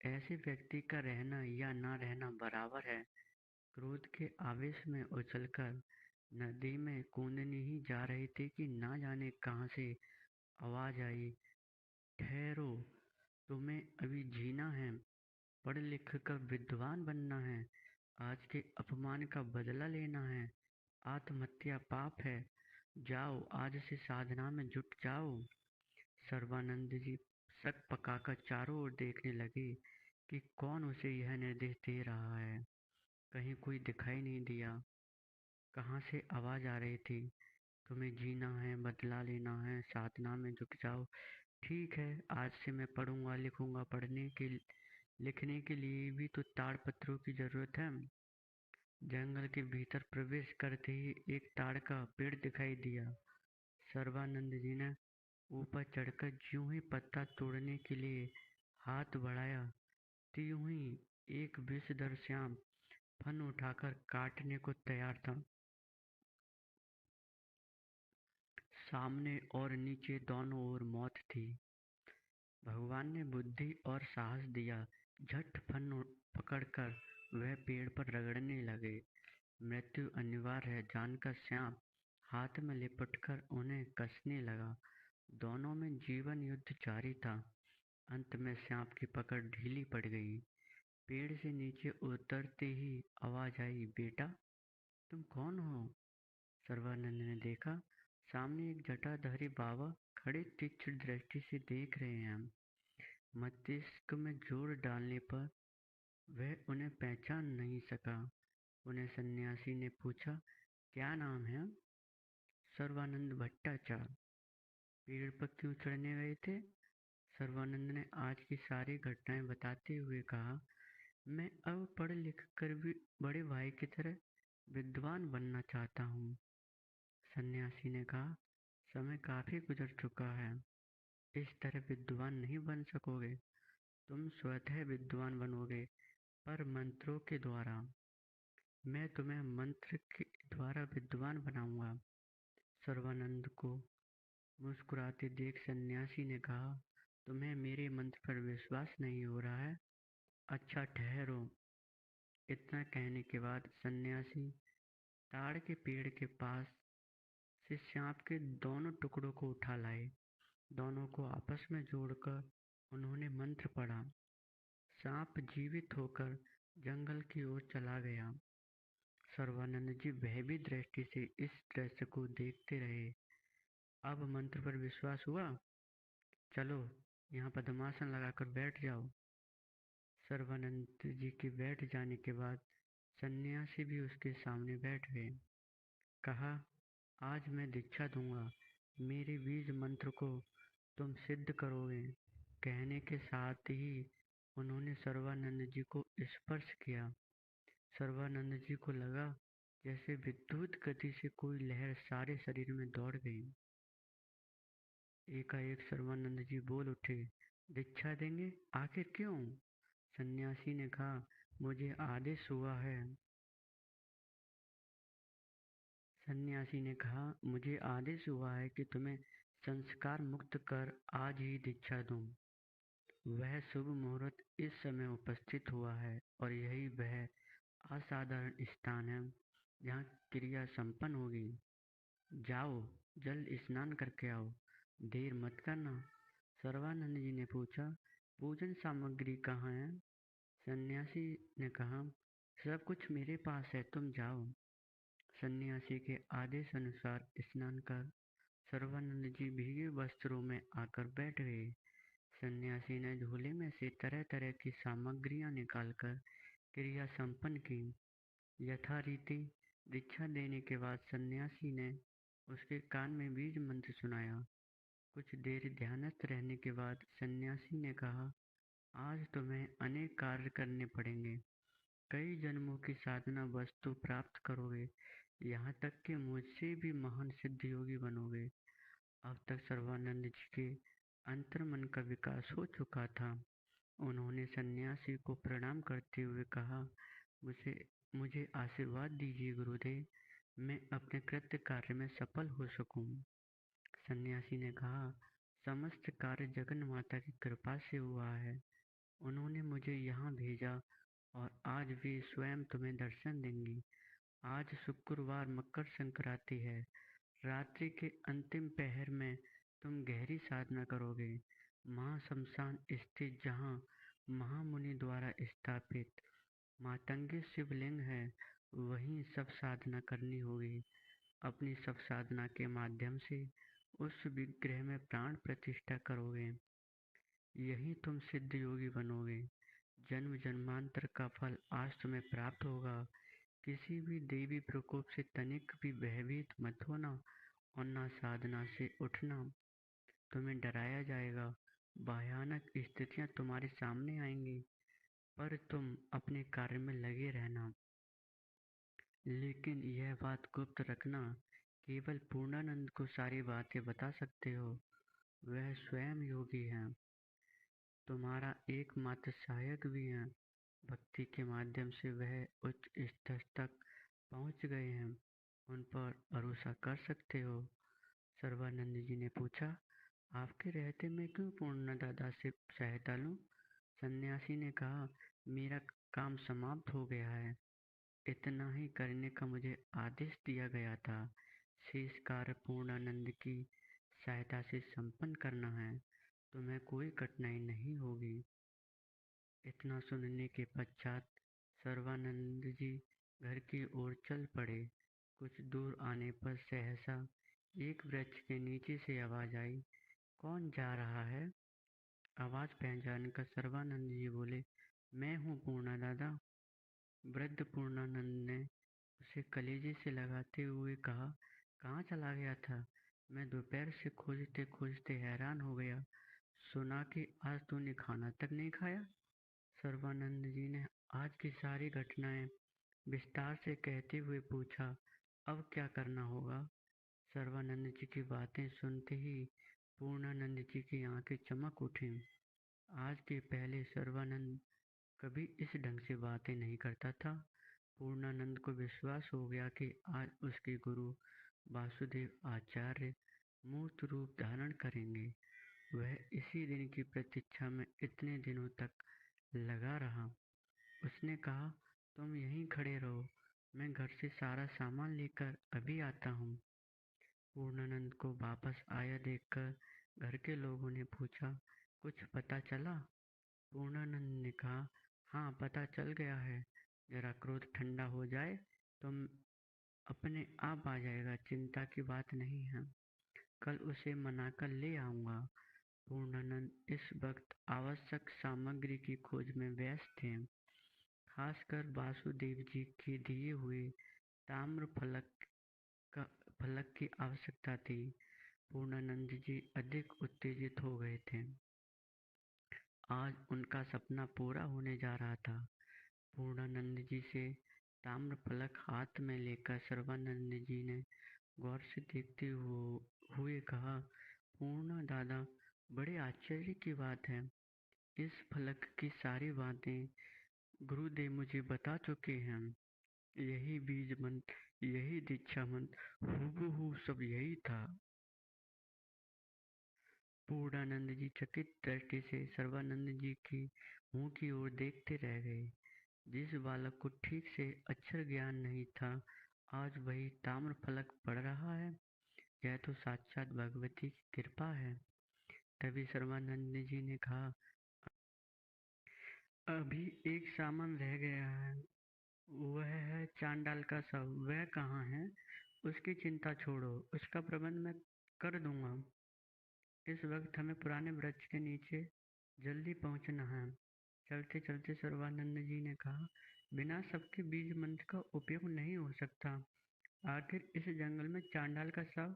ऐसे व्यक्ति का रहना या ना रहना बराबर है। क्रोध के आवेश में उछलकर नदी में कूदने ही जा रहे थे कि ना जाने कहाँ से आवाज आई, ठहरो, तुम्हें अभी जीना है, पढ़ लिख कर विद्वान बनना है, आज के अपमान का बदला लेना है, आत्महत्या पाप है, जाओ आज से साधना में जुट जाओ। सर्वानंद जी सक पकाकर चारों ओर देखने लगे कि कौन उसे यह निर्देश दे रहा है। कहीं कोई दिखाई नहीं दिया। कहाँ से आवाज आ रही थी, तुम्हें जीना है, बदला लेना है, साधना में जुट जाओ। ठीक है, आज से मैं पढ़ूंगा लिखूंगा। पढ़ने के लिखने के लिए भी तो ताड़पत्रों की जरूरत है। जंगल के भीतर प्रवेश करते ही एक ताड़ का पेड़ दिखाई दिया। सर्वानंद जी ने ऊपर चढ़कर ज्यों ही पत्ता तोड़ने के लिए हाथ बढ़ाया, त्यों ही एक विषधर श्याम फन उठाकर काटने को तैयार था। सामने और नीचे दोनों ओर मौत थी। भगवान ने बुद्धि और साहस दिया। झट फन पकड़कर वह पेड़ पर रगड़ने लगे। मृत्यु अनिवार्य है जानकर श्याम हाथ में लिपटकर उन्हें कसने लगा। दोनों में जीवन युद्ध जारी था। अंत में सांप की पकड़ ढीली पड़ गई। पेड़ से नीचे उतरते ही आवाज आई, बेटा, तुम कौन हो? सर्वानंद ने देखा, सामने एक जटाधारी बाबा खड़े तीक्ष्ण दृष्टि से देख रहे हैं। मस्तिष्क में जोर डालने पर वह उन्हें पहचान नहीं सका। उन्हें सन्यासी ने पूछा, क्या नाम है? सर्वानंद भट्टाचार्य। पेड़ पर क्यों चढ़ने गए थे? सर्वानंद ने आज की सारी घटनाएं बताते हुए कहा, मैं अब पढ़ लिख कर भी बड़े भाई की तरह विद्वान बनना चाहता हूँ। सन्यासी ने कहा, समय काफी गुजर चुका है, इस तरह विद्वान नहीं बन सकोगे। तुम स्वतः विद्वान बनोगे, पर मंत्रों के द्वारा। मैं तुम्हें मंत्र के द्वारा विद्वान बनाऊंगा। सर्वानंद को मुस्कुराते देख सन्यासी ने कहा, तुम्हें मेरे मंत्र पर विश्वास नहीं हो रहा है? अच्छा ठहरो। इतना कहने के बाद सन्यासी ताड़ के पेड़ के पास से सांप के दोनों टुकड़ों को उठा लाए। दोनों को आपस में जोड़कर उन्होंने मंत्र पढ़ा। सांप जीवित होकर जंगल की ओर चला गया। सर्वानंद जी भयभीत दृष्टि से इस दृश्य को देखते रहे। अब मंत्र पर विश्वास हुआ? चलो, यहाँ पद्मासन लगाकर बैठ जाओ। सर्वानंद जी के बैठ जाने के बाद सन्यासी भी उसके सामने बैठ गए। कहा, आज मैं दीक्षा दूंगा, मेरे बीज मंत्र को तुम सिद्ध करोगे। कहने के साथ ही उन्होंने सर्वानंद जी को स्पर्श किया। सर्वानंद जी को लगा जैसे विद्युत गति से कोई लहर सारे शरीर में दौड़ गई। एकाएक सर्वानंद जी बोल उठे, दीक्षा देंगे? आखिर क्यों? सन्यासी ने कहा, मुझे आदेश हुआ है। सन्यासी ने कहा, मुझे आदेश हुआ है कि तुम्हें संस्कार मुक्त कर आज ही दीक्षा दूं। वह शुभ मुहूर्त इस समय उपस्थित हुआ है और यही वह असाधारण स्थान है जहाँ क्रिया संपन्न होगी। जाओ, जल्द स्नान करके आओ, देर मत करना। सर्वानंद जी ने पूछा, पूजन सामग्री कहाँ है? सन्यासी ने कहा, सब कुछ मेरे पास है, तुम जाओ। सन्यासी के आदेश अनुसार स्नान कर सर्वानंद जी भीगे वस्त्रों में आकर बैठ गए। सन्यासी ने झोले में से तरह तरह की सामग्रियां निकालकर क्रिया संपन्न की। यथारीति दीक्षा देने के बाद सन्यासी ने उसके कान में बीज मंत्र सुनाया। कुछ देर ध्यानस्थ रहने के बाद सन्यासी ने कहा, आज तुम्हें अनेक कार्य करने पड़ेंगे। कई जन्मों की साधना वस्तु प्राप्त करोगे, यहाँ तक कि मुझसे भी महान सिद्ध योगी बनोगे। अब तक सर्वानंद जी के अंतर्मन का विकास हो चुका था। उन्होंने सन्यासी को प्रणाम करते हुए कहा, मुझे मुझे आशीर्वाद दीजिए गुरुदेव, मैं अपने कृत्य कार्य में सफल हो सकूं। सन्यासी ने कहा, समस्त कार्य जगन माता की कृपा से हुआ है। उन्होंने मुझे यहाँ भेजा और आज वे स्वयं तुम्हें दर्शन देंगी। आज शुक्रवार मकर संक्रांति है। रात्रि के अंतिम पहर में तुम गहरी साधना करोगे। महाशमशान स्थित जहाँ महामुनि द्वारा स्थापित मातंगी शिवलिंग है, वहीं सब साधना करनी होगी। अपनी सब साधना के माध्यम से उस विग्रह में प्राण प्रतिष्ठा करोगे। यही तुम सिद्ध योगी बनोगे। जन्म जन्मांतर का फल आज तुम्हें प्राप्त होगा। किसी भी देवी प्रकोप से तनिक भी भयभीत मत होना और ना साधना से उठना। तुम्हें डराया जाएगा। भयानक स्थितियां तुम्हारे सामने आएंगी, पर तुम अपने कार्य में लगे रहना। लेकिन यह बात गुप्त रखना। केवल पूर्णानंद को सारी बातें बता सकते हो। वह स्वयं योगी हैं, तुम्हारा एकमात्र सहायक भी हैं। भक्ति के माध्यम से वह उच्च स्तर तक पहुंच गए हैं। उन पर भरोसा कर सकते हो। सर्वानंद जी ने पूछा, आपके रहते मैं क्यों पूर्ण दादा से सहायता लूं? सन्यासी ने कहा, मेरा काम समाप्त हो गया है। इतना ही करने का मुझे आदेश दिया गया था। शेष कार्य पूर्णानंद की सहायता से संपन्न करना है। तुम्हें कोई कठिनाई नहीं होगी। इतना सुनने के पश्चात सर्वानंद जी घर की ओर चल पड़े। कुछ दूर आने पर सहसा एक वृक्ष के नीचे से आवाज आई, कौन जा रहा है? आवाज पहचान कर सर्वानंद जी बोले, मैं हूँ पूर्णा दादा। वृद्ध पूर्णानंद ने उसे कलेजे से लगाते हुए कहा, कहाँ चला गया था? मैं दोपहर से खोजते खोजते हैरान हो गया। सुना कि आज तूने खाना तक नहीं खाया। सर्वानंद जी ने आज की सारी घटनाएं विस्तार से कहते हुए पूछा, अब क्या करना होगा? सर्वानंद जी की बातें सुनते ही पूर्णानंद जी की आंखें चमक उठीं। आज के पहले सर्वानंद कभी इस ढंग से बातें नहीं करता था। पूर्णानंद को विश्वास हो गया कि आज उसके गुरु वासुदेव आचार्य मूर्त रूप धारण करेंगे। वह इसी दिन की प्रतीक्षा में इतने दिनों तक लगा रहा। उसने कहा, तुम यहीं खड़े रहो, मैं घर से सारा सामान लेकर अभी आता हूँ। पूर्णानंद को वापस आया देखकर घर के लोगों ने पूछा, कुछ पता चला? पूर्णानंद ने कहा, हाँ पता चल गया है। जरा क्रोध ठंडा हो जाए तो अपने आप आ जाएगा, चिंता की बात नहीं है। कल उसे मनाकर ले आऊँगा। पूर्णानंद इस वक्त आवश्यक सामग्री की खोज में व्यस्त थे। खासकर वासुदेव जी के दिए हुए ताम्र फलक की आवश्यकता थी। पूर्णानंद जी अधिक उत्तेजित हो गए थे। आज उनका सपना पूरा होने जा रहा था। पूर्णानंद जी से ताम्र फलक हाथ में लेकर सर्वानंद जी ने गौर से देखते हुए कहा, पूर्णा दादा, बड़े आश्चर्य की बात है। इस फलक की सारी बातें गुरुदेव मुझे बता चुके हैं। यही बीज मंत्र, यही दीक्षा मंत्र, हूबहू सब यही था। पूर्णानंद जी चकित दृष्टि से सर्वानंद जी की मुंह की ओर देखते रह गए। जिस बालक को ठीक से अक्षर ज्ञान नहीं था, आज वही ताम्र फलक पढ़ रहा है। यह तो साक्षात भगवती की कृपा है। तभी सर्वानंद जी ने कहा, अभी एक सामान रह गया है, वह है चांडाल का शव। वह कहाँ है? उसकी चिंता छोड़ो, उसका प्रबंध मैं कर दूंगा। इस वक्त हमें पुराने वृक्ष के नीचे जल्दी पहुंचना है। चलते चलते सर्वानंद जी ने कहा, बिना सबके बीज मंत्र का उपयोग नहीं हो सकता। आखिर इस जंगल में चांडाल का शव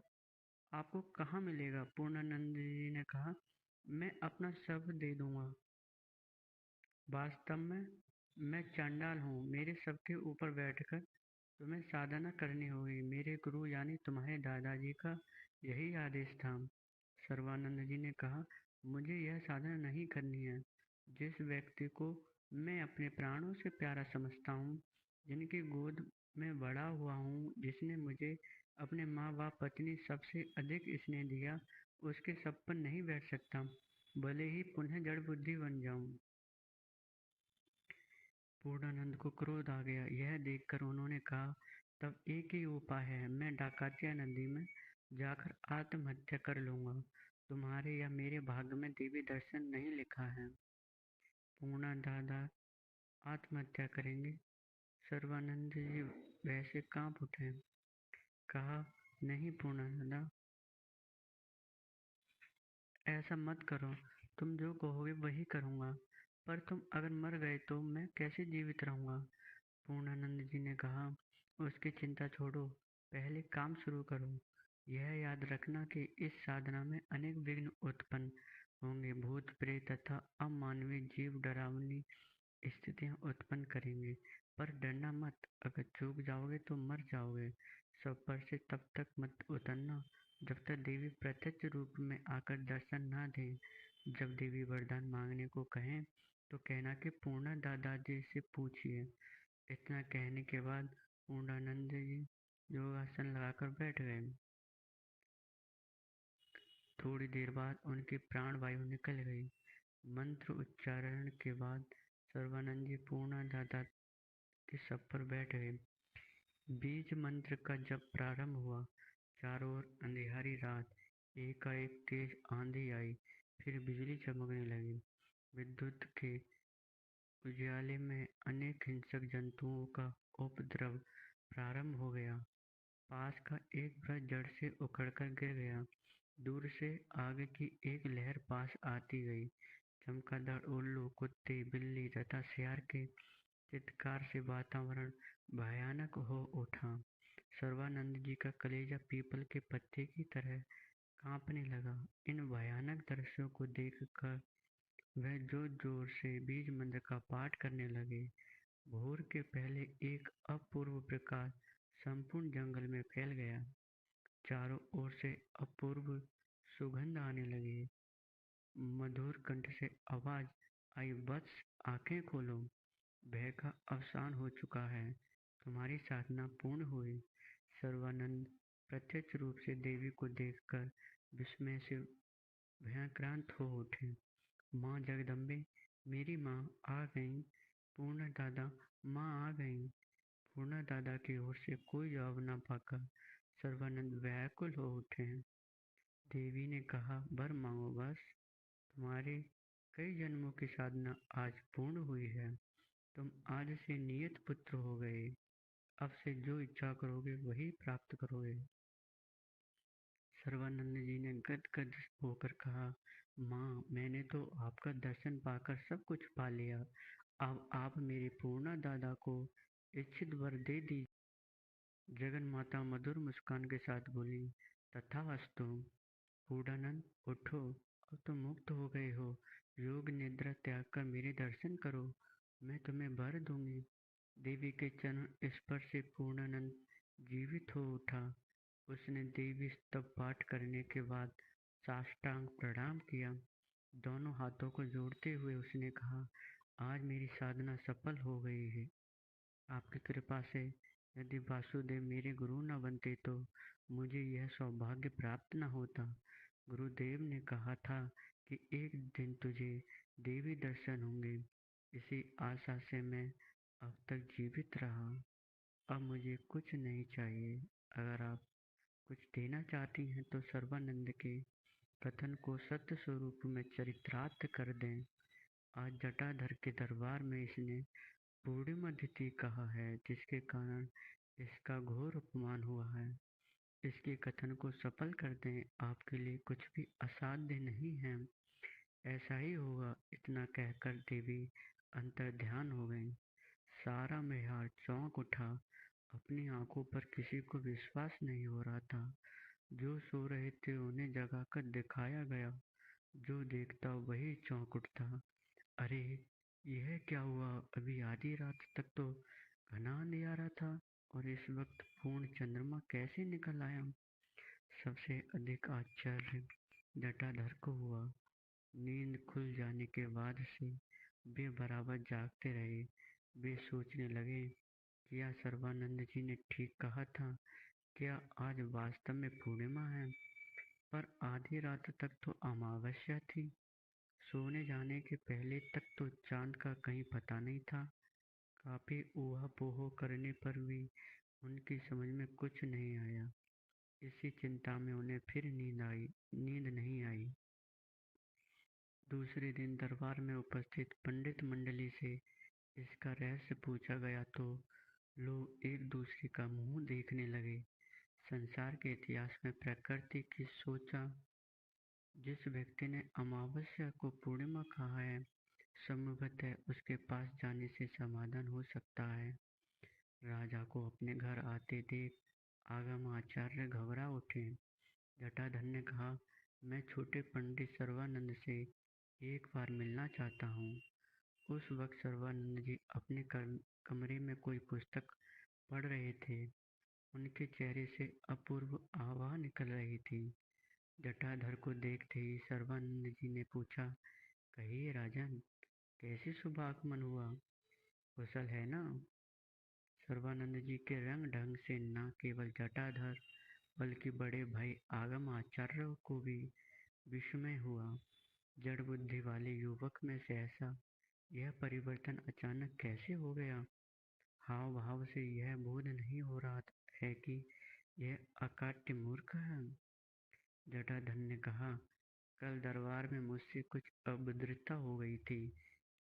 आपको कहाँ मिलेगा? पूर्णानंद जी ने कहा, मैं अपना शव दे दूंगा। वास्तव में मैं चांडाल हूँ। मेरे शव के ऊपर बैठकर तुम्हें साधना करनी होगी। मेरे गुरु यानी तुम्हारे दादाजी का यही आदेश था। सर्वानंद जी ने कहा, मुझे यह साधना नहीं करनी है। जिस व्यक्ति को मैं अपने प्राणों से प्यारा समझता हूँ, जिनकी गोद में बड़ा हुआ हूँ, जिसने मुझे अपने माँ बाप पत्नी सबसे अधिक स्नेह दिया, उसके सब पर नहीं बैठ सकता, भले ही पुनः जड़ बुद्धि बन जाऊं। पूर्णानंद को क्रोध आ गया। यह देखकर उन्होंने कहा, तब एक ही उपाय है, मैं डाकातिया नदी में जाकर आत्महत्या कर लूंगा। तुम्हारे या मेरे भाग्य में देवी दर्शन नहीं लिखा है। पूर्णा दादा आत्महत्या करेंगे? सर्वानंद जी वैसे कांप उठे। कहा, नहीं पूर्णा दादा, ऐसा मत करो। तुम जो कहोगे वही करूँगा। पर तुम अगर मर गए तो मैं कैसे जीवित रहूँगा? पूर्णानंद जी ने कहा, उसकी चिंता छोड़ो, पहले काम शुरू करो। यह याद रखना कि इस साधना में अनेक विघ्न उत्पन्न होंगे। भूत प्रेत तथा अमानवीय जीव डरावनी स्थितियां उत्पन्न करेंगे, पर डरना मत। अगर चूक जाओगे तो मर जाओगे। सब पर से तब तक मत उतरना जब तक देवी प्रत्यक्ष रूप में आकर दर्शन ना दें। जब देवी वरदान मांगने को कहें तो कहना कि पूर्णा दादाजी से पूछिए। इतना कहने के बाद पूर्णानंद जी योगासन लगाकर बैठ गए। थोड़ी देर बाद उनकी प्राण वायु निकल गई। मंत्र उच्चारण के बाद सर्वानंद जी पूर्णा दादा के सब पर बैठ गए। बीज मंत्र का जब प्रारंभ हुआ, चारों ओर अंधियारी रात, एकाएक तेज आंधी आई, फिर बिजली चमकने लगी। विद्युत के उजियाले में अनेक हिंसक जंतुओं का उपद्रव प्रारंभ हो गया। पास का एक वृक्ष जड़ से उखड़कर गिर गया। दूर से आग की एक लहर पास आती गई। चमगादड़, उल्लू, कुत्ते, बिल्ली तथा सियार के चित्कार से वातावरण भयानक हो उठा। सर्वानंद जी का कलेजा पीपल के पत्ते की तरह कांपने लगा। इन भयानक दृश्यों को देखकर वह जोर जोर से बीज मंत्र का पाठ करने लगे। भोर के पहले एक अपूर्व प्रकाश संपूर्ण जंगल में फैल गया। चारों ओर से अपूर्व सुगंध आने लगी। मधुर कंठ से आवाज आई, वत्स, आंखें खोलो। भय का अवसान हो चुका है। तुम्हारी साधना पूर्ण हुई। सर्वानंद प्रत्यक्ष रूप से देवी को देखकर विस्मय से भयाक्रांत हो उठे। माँ जगदम्बे, मेरी माँ आ गई। पूर्णा दादा, माँ आ गई। पूर्णा दादा की ओर से कोई जवाब न पाकर सर्वानंद व्याकुल हो उठे। देवी ने कहा, वर मांगो बस। तुम्हारे कई जन्मों की साधना आज पूर्ण हुई है। तुम आज से नियत पुत्र हो गए। अब से जो इच्छा करोगे वही प्राप्त करोगे। सर्वानंद जी ने गदगद होकर कहा, माँ, मैंने तो आपका दर्शन पाकर सब कुछ पा लिया। अब आप मेरे पूर्णा दादा को इच्छित वर दे दी। जगन माता मधुर मुस्कान के साथ बोली, तथास्तु। पूर्णानंद, उठो, अब तुम मुक्त हो गए हो। योग निद्रा त्याग कर मेरे दर्शन करो, मैं तुम्हें वर दूंगी। देवी के चरण स्पर्श से पूर्णानंद जीवित हो उठा। उसने देवी स्तव पाठ करने के बाद साष्टांग प्रणाम किया। दोनों हाथों को जोड़ते हुए उसने कहा, आज मेरी साधना सफल हो गई है। आपकी कृपा से यदि वासुदेव मेरे गुरु न बनते तो मुझे यह सौभाग्य प्राप्त न होता। गुरुदेव ने कहा था कि एक दिन तुझे देवी दर्शन होंगे। इसी आशा से मैं अब तक जीवित रहा। अब मुझे कुछ नहीं चाहिए। अगर आप कुछ देना चाहती हैं तो सर्वानंद के कथन को सत्य स्वरूप में चरितार्थ कर दें। आज जटाधर के दरबार में इसने पूर्णिमा तिथि कहा है, जिसके कारण इसका घोर अपमान हुआ है। इसके कथन को सफल कर दें, आपके लिए कुछ भी असाध्य नहीं है। ऐसा ही होगा। इतना कहकर देवी अंतर्ध्यान हो गई। सारा मैहार चौंक उठा। अपनी आंखों पर किसी को विश्वास नहीं हो रहा था। जो सो रहे थे उन्हें जगाकर दिखाया गया। जो देखता वही चौंक उठता। अरे, यह क्या हुआ? अभी आधी रात तक तो घना अंधियारा था और इस वक्त पूर्ण चंद्रमा कैसे निकल आया? सबसे अधिक आश्चर्य जटाधर को हुआ। नींद खुल जाने के बाद से वे बराबर जागते रहे। वे सोचने लगे, क्या सर्वानंद जी ने ठीक कहा था? क्या आज वास्तव में पूर्णिमा है? पर आधी रात तक तो अमावस्या थी। सोने जाने के पहले तक तो चांद का कहीं पता नहीं था। काफी ऊहा-पोह करने पर भी उनकी समझ में कुछ नहीं आया। इसी चिंता में उन्हें फिर नींद नहीं आई। दूसरे दिन दरबार में उपस्थित पंडित मंडली से इसका रहस्य पूछा गया तो लोग एक दूसरे का मुंह देखने लगे। संसार के इतिहास में प्रकृति की सोचा, जिस व्यक्ति ने अमावस्या को पूर्णिमा कहा है, संभवतः उसके पास जाने से समाधान हो सकता है। राजा को अपने घर आते देख आगम आचार्य घबरा उठे। जटाधर ने कहा, मैं छोटे पंडित सर्वानंद से एक बार मिलना चाहता हूँ। उस वक्त सर्वानंद जी अपने कमरे में कोई पुस्तक पढ़ रहे थे। उनके चेहरे से अपूर्व आभा निकल रही थी। जटाधर को देखते ही सर्वानंद जी ने पूछा, कहिए राजन, कैसे शुभ आगमन हुआ? कुशल है ना? सर्वानंद जी के रंग ढंग से न केवल जटाधर बल्कि बड़े भाई आगम आचार्य को भी विस्मय हुआ। जड़ बुद्धि वाले युवक में सहसा यह परिवर्तन अचानक कैसे हो गया? हाव भाव से यह बोध नहीं हो रहा है कि यह अकाट्य मूर्ख है। जटाधर ने कहा, कल दरबार में मुझसे कुछ अभद्रता हो गई थी,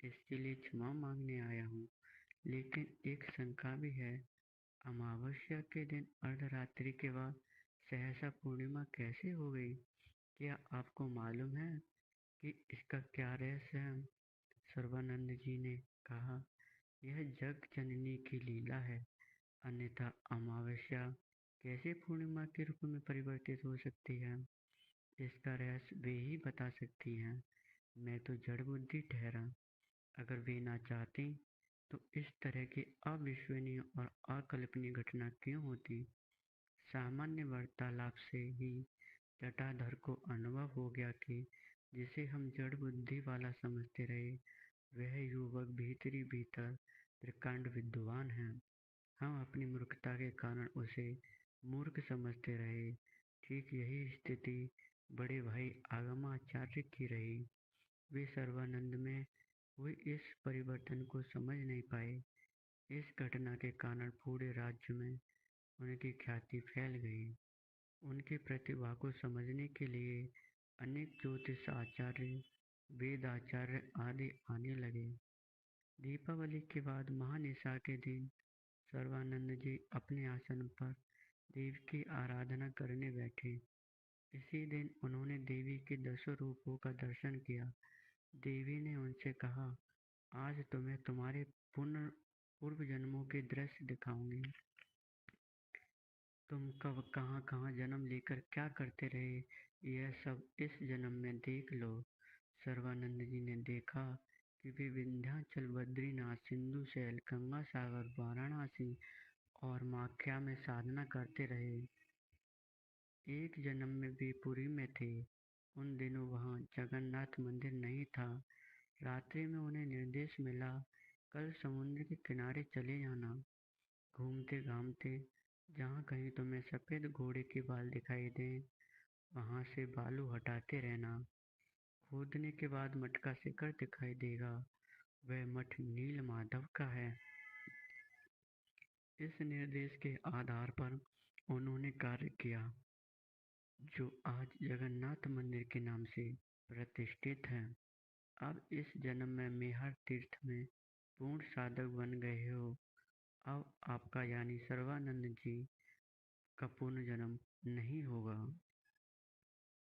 इसके लिए क्षमा मांगने आया हूँ। लेकिन एक शंका भी है। अमावस्या के दिन अर्धरात्रि के बाद सहसा पूर्णिमा कैसे हो गई? क्या आपको मालूम है कि इसका क्या रहस्य है? सर्वानंद जी ने कहा, यह जग जननी की लीला है, अन्यथा अमावस्या कैसे पूर्णिमा के रूप में परिवर्तित हो सकती है? इसका रहस्य वे ही बता सकती हैं। मैं तो जड़ बुद्धि ठहरा। अगर वे ना चाहती तो इस तरह की अविश्वसनीय और अकल्पनीय घटना क्यों होती? सामान्य वार्तालाप से ही जटाधर को अनुभव हो गया कि जिसे हम जड़ बुद्धि वाला समझते रहे, वह युवक भीतरी भीतर प्रकांड विद्वान है। हम अपनी मूर्खता के कारण उसे मूर्ख समझते रहे। ठीक यही स्थिति बड़े भाई आगमाचार्य की रही। वे सर्वानंद में हुए इस परिवर्तन को समझ नहीं पाए। इस घटना के कारण पूरे राज्य में उनकी ख्याति फैल गई। उनकी प्रतिभा को समझने के लिए अनेक ज्योतिष आचार्य, वेद आचार्य आदि आने लगे। दीपावली के बाद महानिशा के दिन सर्वानंद जी अपने आसन पर देवी की आराधना करने बैठे। इसी दिन उन्होंने देवी के 10 रूपों का दर्शन किया। देवी ने उनसे कहा, आज तुम्हें तुम्हारे पूर्व जन्मों के दृश्य दिखाऊंगी। तुम कब कहाँ कहाँ जन्म लेकर क्या करते रहे, यह सब इस जन्म में देख लो। सर्वानंद जी ने देखा कि वे विंध्याचल, बद्रीनाथ, सिंधु शैल, गंगा सागर, वाराणसी और माख्या में साधना करते रहे। एक जन्म में वे पुरी में थे। उन दिनों वहाँ जगन्नाथ मंदिर नहीं था। रात्रि में उन्हें निर्देश मिला, कल समुद्र के किनारे चले जाना। घूमते घामते जहाँ कहीं तुम्हें सफ़ेद घोड़े के बाल दिखाई दें, वहाँ से बालू हटाते रहना। खोदने के बाद मठ का शिखर दिखाई देगा, वह मठ नील माधव का है। इस निर्देश के आधार पर उन्होंने कार्य किया, जो आज जगन्नाथ मंदिर के नाम से प्रतिष्ठित है। अब इस जन्म में मेहर तीर्थ में पूर्ण साधक बन गए हो। अब आपका यानी सर्वानंद जी का पुनर्जन्म नहीं होगा।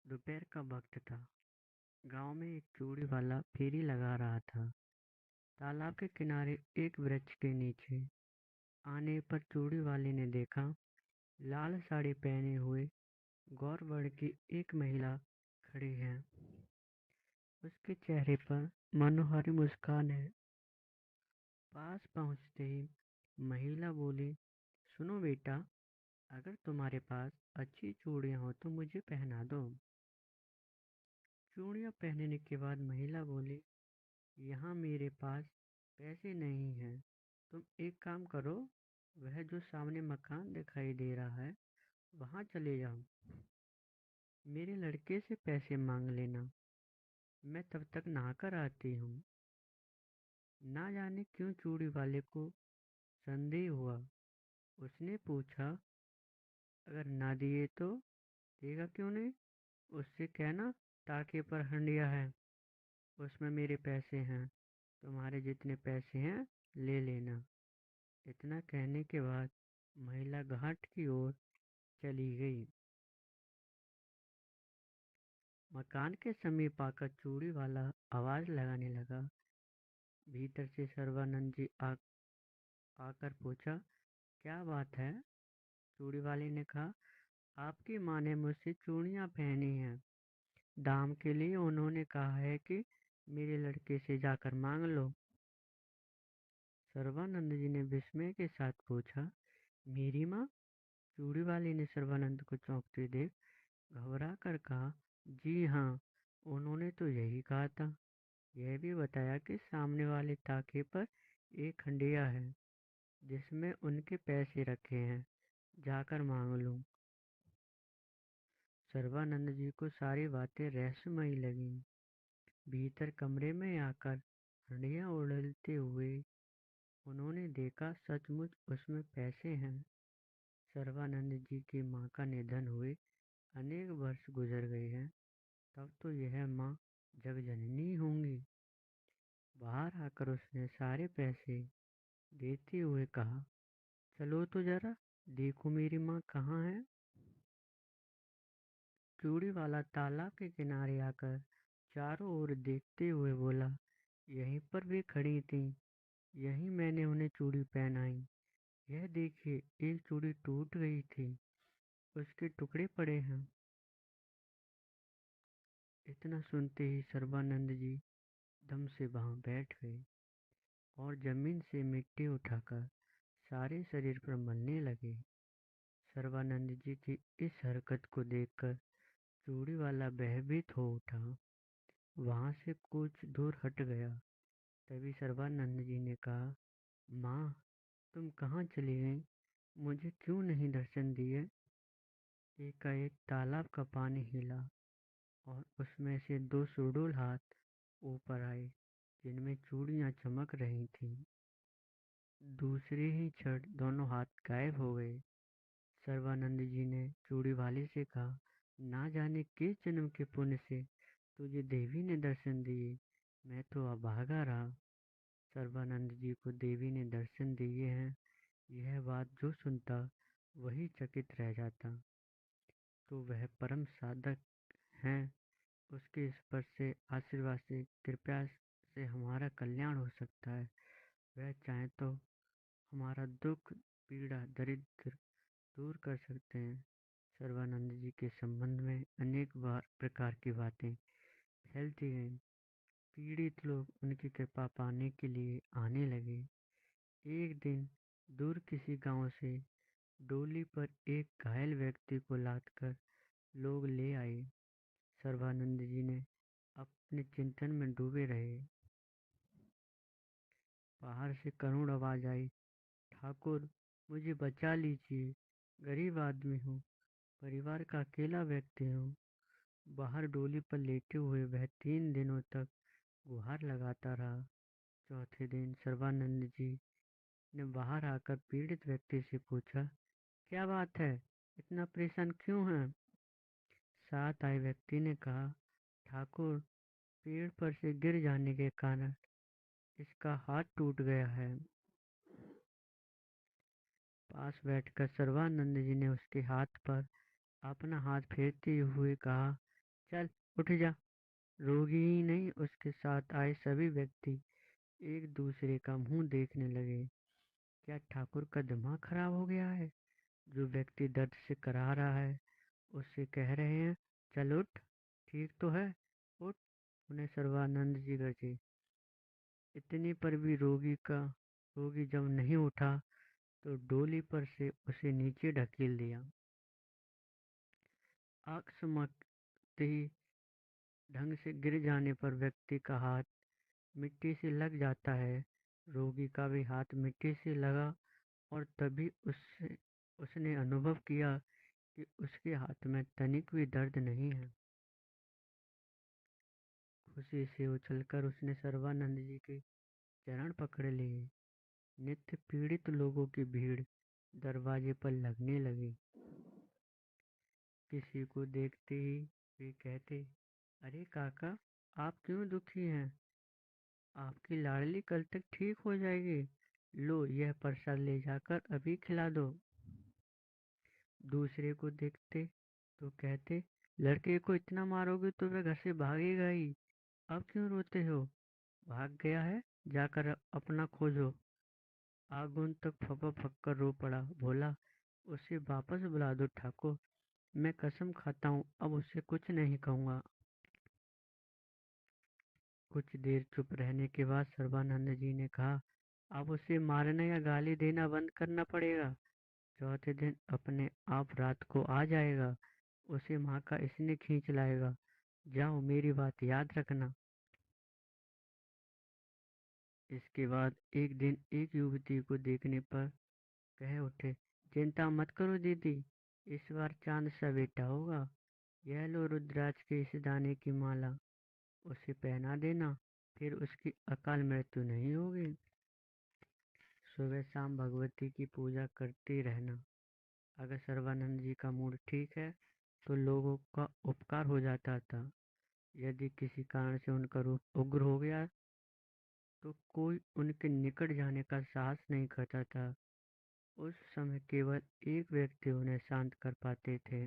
दोपहर का वक्त था। गांव में एक चूड़ी वाला फेरी लगा रहा था। तालाब के किनारे एक वृक्ष के नीचे आने पर चूड़ी वाले ने देखा, लाल साड़ी पहने हुए गौर वर्ण की एक महिला खड़ी है। उसके चेहरे पर मनोहारी मुस्कान है। पास पहुंचते ही महिला बोली, सुनो बेटा, अगर तुम्हारे पास अच्छी चूड़ियां हो तो मुझे पहना दो। चूड़ियां पहनने के बाद महिला बोली, यहाँ मेरे पास पैसे नहीं हैं। तुम एक काम करो, वह जो सामने मकान दिखाई दे रहा है वहाँ चले जाओ। मेरे लड़के से पैसे मांग लेना, मैं तब तक नहाकर आती हूँ। ना जाने क्यों चूड़ी वाले को संदेह हुआ। उसने पूछा, अगर ना दिए तो? देगा क्यों नहीं? उससे कहना ताके पर हंडिया है, उसमें मेरे पैसे हैं, तुम्हारे जितने पैसे हैं ले लेना। इतना कहने के बाद महिला घाट की ओर चली गई। मकान के समीप आकर चूड़ी वाला आवाज लगाने लगा। भीतर से सर्वानंद जी आकर पूछा, क्या बात है? चूड़ी वाले ने कहा, आपकी माँ ने मुझसे चूड़ियाँ पहनी हैं। दाम के लिए उन्होंने कहा है कि मेरे लड़के से जाकर मांग लो। सर्वानंद जी ने विस्मय के साथ पूछा, मेरी माँ? चूड़ी वाले ने सर्वानंद को चौंकते देख घबरा कर कहा, जी हाँ, उन्होंने तो यही कहा था। यह भी बताया कि सामने वाले ताके पर एक खंडिया है जिसमें उनके पैसे रखे हैं, जाकर मांग लूं। सर्वानंद जी को सारी बातें रहस्यमयी लगीं। भीतर कमरे में आकर हंडिया उड़लते हुए उन्होंने देखा सचमुच उसमें पैसे हैं। सर्वानंद जी की माँ का निधन हुए अनेक वर्ष गुजर गए हैं। तब तो यह माँ जगजननी होंगी। बाहर आकर उसने सारे पैसे देते हुए कहा, चलो तो जरा देखो मेरी माँ कहाँ है। चूड़ी वाला तालाब के किनारे आकर चारों ओर देखते हुए बोला, यहीं पर वे खड़ी थी, यहीं मैंने उन्हें चूड़ी पहनाई। यह देखिए, एक चूड़ी टूट गई थी, उसके टुकड़े पड़े हैं। इतना सुनते ही सर्वानंद जी दम से वहां बैठ गए और जमीन से मिट्टी उठाकर सारे शरीर पर मलने लगे। सर्वानंद जी की इस हरकत को देखकर चूड़ी वाला भयभीत हो उठा, वहां से कुछ दूर हट गया। तभी सर्वानंद जी ने कहा, माँ, तुम कहाँ चली गई? मुझे क्यों नहीं दर्शन दिए? एकाएक तालाब का पानी हिला और उसमें से दो सुडौल हाथ ऊपर आए जिनमें चूड़ियां चमक रही थीं। दूसरे ही क्षण दोनों हाथ गायब हो गए। सर्वानंद जी ने चूड़ी वाले से कहा, ना जाने किस जन्म के पुण्य से तुझे देवी ने दर्शन दिए, मैं तो अभागा रहा। सर्वानंद जी को देवी ने दर्शन दिए हैं, यह बात जो सुनता वही चकित रह जाता। तो वह परम साधक हैं, उसके स्पर्श से, आशीर्वाद से, कृपा से हमारा कल्याण हो सकता है। वह चाहे तो हमारा दुख, पीड़ा, दरिद्र दूर कर सकते हैं। सर्वानंद जी के संबंध में अनेक बार प्रकार की बातें फैलती गईं। पीड़ित लोग उनकी कृपा पाने के लिए आने लगे। एक दिन दूर किसी गांव से डोली पर एक घायल व्यक्ति को लादकर लोग ले आए। सर्वानंद जी ने अपने चिंतन में डूबे रहे। बाहर से करुण आवाज आई, ठाकुर, मुझे बचा लीजिए, गरीब आदमी हूँ, परिवार का अकेला व्यक्ति हूँ। बाहर डोली पर लेटे हुए वह 3 दिनों तक गुहार लगाता रहा। चौथे दिन सर्वानंद जी ने बाहर आकर पीड़ित व्यक्ति से पूछा, क्या बात है, इतना परेशान क्यों है? साथ आए व्यक्ति ने कहा, ठाकुर, पेड़ पर से गिर जाने के कारण इसका हाथ टूट गया है। पास बैठकर सर्वानंद जी ने उसके हाथ पर अपना हाथ फेरते हुए कहा, चल उठ जा। रोगी ही नहीं, उसके साथ आए सभी व्यक्ति एक दूसरे का मुंह देखने लगे। क्या ठाकुर का दिमाग खराब हो गया है? जो व्यक्ति दर्द से करा रहा है उससे कह रहे हैं, चल उठ, ठीक तो है, उठ। उन्हें सर्वानंद जी गरजे। इतने पर भी रोगी जब नहीं उठा तो डोली पर से उसे नीचे ढकेल दिया। आंख ढंग से गिर जाने पर व्यक्ति का हाथ मिट्टी से लग जाता है। रोगी का भी हाथ मिट्टी से लगा और तभी उसने अनुभव किया कि उसके हाथ में तनिक भी दर्द नहीं है। खुशी से उछलकर उसने सर्वानंद जी के चरण पकड़ लिए। नित्य पीड़ित लोगों की भीड़ दरवाजे पर लगने लगी। किसी को देखते ही वे कहते, अरे काका, आप क्यों दुखी हैं? आपकी लाडली कल तक ठीक हो जाएगी। लो, यह प्रसाद ले जाकर अभी खिला दो। दूसरे को देखते तो कहते, लड़के को इतना मारोगे तो वह घर से भागेगा ही। अब क्यों रोते हो? भाग गया है, जाकर अपना खोजो। आगुन तक फपा फक कर रो पड़ा। बोला, उसे वापस बुला दो ठाकुर। मैं कसम खाता हूँ अब उससे कुछ नहीं कहूँगा। कुछ देर चुप रहने के बाद सर्वानंद जी ने कहा, अब उसे मारना या गाली देना बंद करना पड़ेगा। चौथे दिन अपने आप रात को आ जाएगा। उसे माँ का इसने खींच लाएगा। जाओ, मेरी बात याद रखना। इसके बाद एक दिन एक युवती को देखने पर कह उठे, चिंता मत करो दीदी, इस बार चांद सा बेटा होगा। यह लो रुद्राक्ष के इस दाने की माला, उसे पहना देना, फिर उसकी अकाल मृत्यु नहीं होगी। सुबह शाम भगवती की पूजा करते रहना। अगर सर्वानंद जी का मूड ठीक है तो लोगों का उपकार हो जाता था। यदि किसी कारण से उनका रूप उग्र हो गया तो कोई उनके निकट जाने का साहस नहीं करता था। उस समय केवल एक व्यक्ति उन्हें शांत कर पाते थे।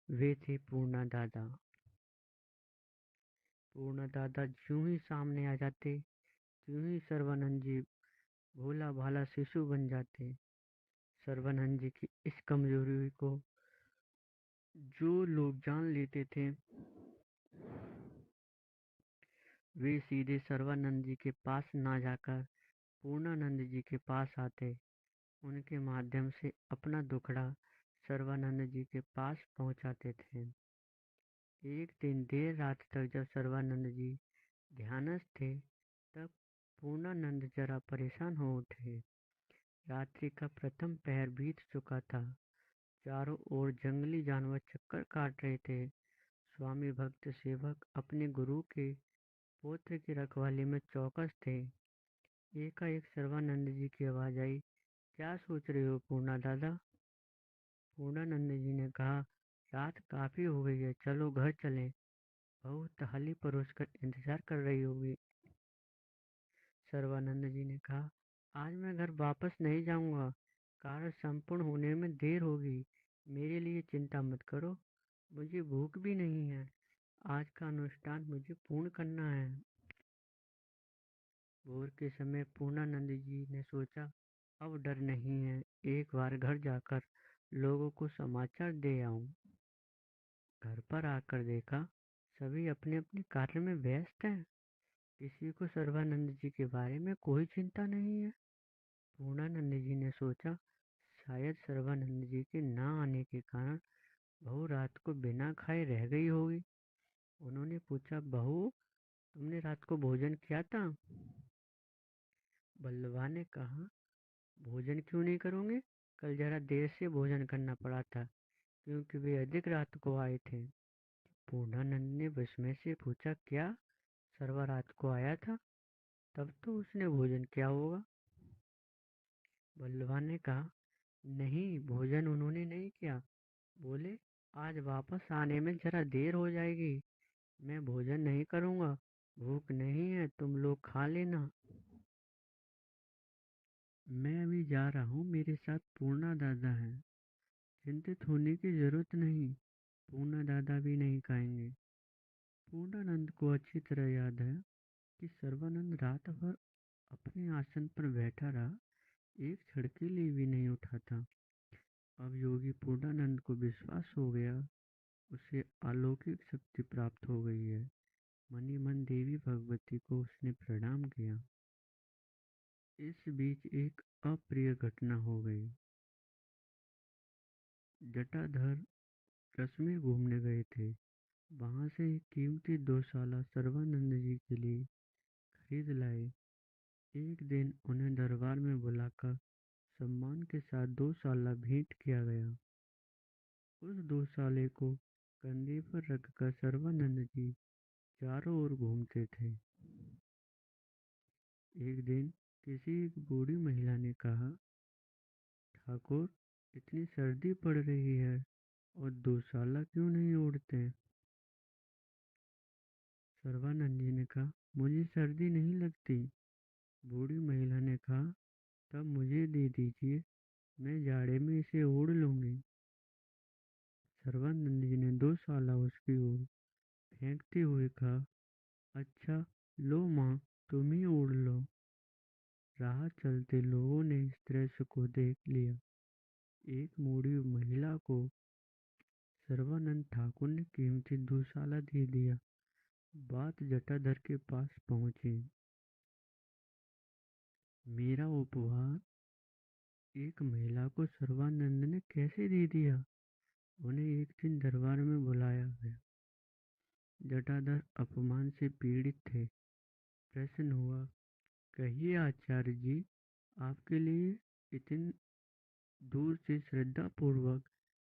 वे थे पूर्णा दादा। पूर्णा दादा ज्यों ही सामने आ जाते, त्यों ही सर्वानंद जी भोला भाला शिशु बन जाते। सर्वानंद जी की इस कमजोरी को जो लोग जान लेते थे वे सीधे सर्वानंद जी के पास ना जाकर पूर्णानंद जी के पास आते। उनके माध्यम से अपना दुखड़ा सर्वानंद जी के पास पहुंचाते थे। एक दिन देर रात तक जब सर्वानंद जी ध्यानस्थ थे तब पूर्णानंद जरा परेशान हो उठे। रात्रि का प्रथम पहर बीत चुका था। चारों ओर जंगली जानवर चक्कर काट रहे थे। स्वामी भक्त सेवक अपने गुरु के पुत्र की रखवाली में चौकस थे। एकाएक सर्वानंद जी की आवाज आई, क्या सोच रहे हो पूर्णा दादा? पूर्णानंद जी ने कहा, रात काफी हो गई है, चलो घर चलें। बहू थाली परोसकर इंतजार कर रही होगी। सर्वानंद जी ने कहा, आज मैं घर वापस नहीं जाऊंगा। कार्य संपूर्ण होने में देर होगी। मेरे लिए चिंता मत करो। मुझे भूख भी नहीं है। आज का अनुष्ठान मुझे पूर्ण करना है। भोर के समय पूर्णानंद जी ने सोचा, अब डर नहीं है। एक बार घर जाकर लोगों को समाचार दे आऊं। घर पर आकर देखा सभी अपने अपने कार्य में व्यस्त हैं। किसी को सर्वानंद जी के बारे में कोई चिंता नहीं है। पूर्णानंद जी ने सोचा, शायद सर्वानंद जी के ना आने के कारण बहू रात को बिना खाए रह गई होगी। उन्होंने पूछा, बहू, तुमने रात को भोजन किया था? बल्लभा ने कहा, भोजन क्यों नहीं करोगे? कल जरा देर से भोजन करना पड़ा था क्योंकि वे अधिक रात को आए थे। पूर्णानंद ने विस्मय से पूछा, क्या सर्वा रात को आया था? तब तो उसने भोजन किया होगा। बल्लभा ने कहा, नहीं, भोजन उन्होंने नहीं किया। बोले, आज वापस आने में जरा देर हो जाएगी। मैं भोजन नहीं करूँगा। भूख नहीं है, तुम लोग खा लेना। मैं अभी जा रहा हूँ, मेरे साथ पूर्णा दादा है। चिंतित होने की जरूरत नहीं, पूर्णा दादा भी नहीं खाएंगे। पूर्णानंद को अच्छी तरह याद है कि सर्वानंद रात भर अपने आसन पर बैठा रहा, एक क्षण के लिए भी नहीं उठा था। अब योगी पूर्णानंद को विश्वास हो गया, उसे अलौकिक शक्ति प्राप्त हो गई है। मनी मन देवी भगवती को उसने प्रणाम किया। इस बीच एक अप्रिय घटना हो गई। जटाधर कस्बे घूमने गए थे। वहां से एक कीमती 2 साला सर्वानंद जी के लिए खरीद लाए। एक दिन उन्हें दरबार में बुलाकर सम्मान के साथ 2 साला भेंट किया गया। उस 2 साले को कंधे पर रखकर सर्वानंद जी चारों ओर घूमते थे। एक दिन किसी एक बूढ़ी महिला ने कहा, ठाकुर, इतनी सर्दी पड़ रही है और 2 साला क्यों नहीं ओढ़ते? सर्वानंद जी ने कहा, मुझे सर्दी नहीं लगती। बूढ़ी महिला ने कहा, तब मुझे दे दीजिए, मैं जाड़े में इसे ओढ़ लूंगी। सर्वानंद जी ने 2 साला उसकी ओर फेंकते हुए कहा, अच्छा, लो माँ, तुम ही ओढ़ लो। राह चलते लोगों ने इस दृश्य को देख लिया। एक बूढ़ी महिला को सर्वानंद ठाकुर ने कीमती 2 साला दे दिया। बात जटाधर के पास पहुंची। मेरा उपहार एक महिला को सर्वानंद ने कैसे दे दिया? उन्हें एक दिन दरबार में बुलाया गया। जटाधर अपमान से पीड़ित थे। प्रश्न हुआ, कहिए आचार्य जी, आपके लिए इतनी दूर से श्रद्धा पूर्वक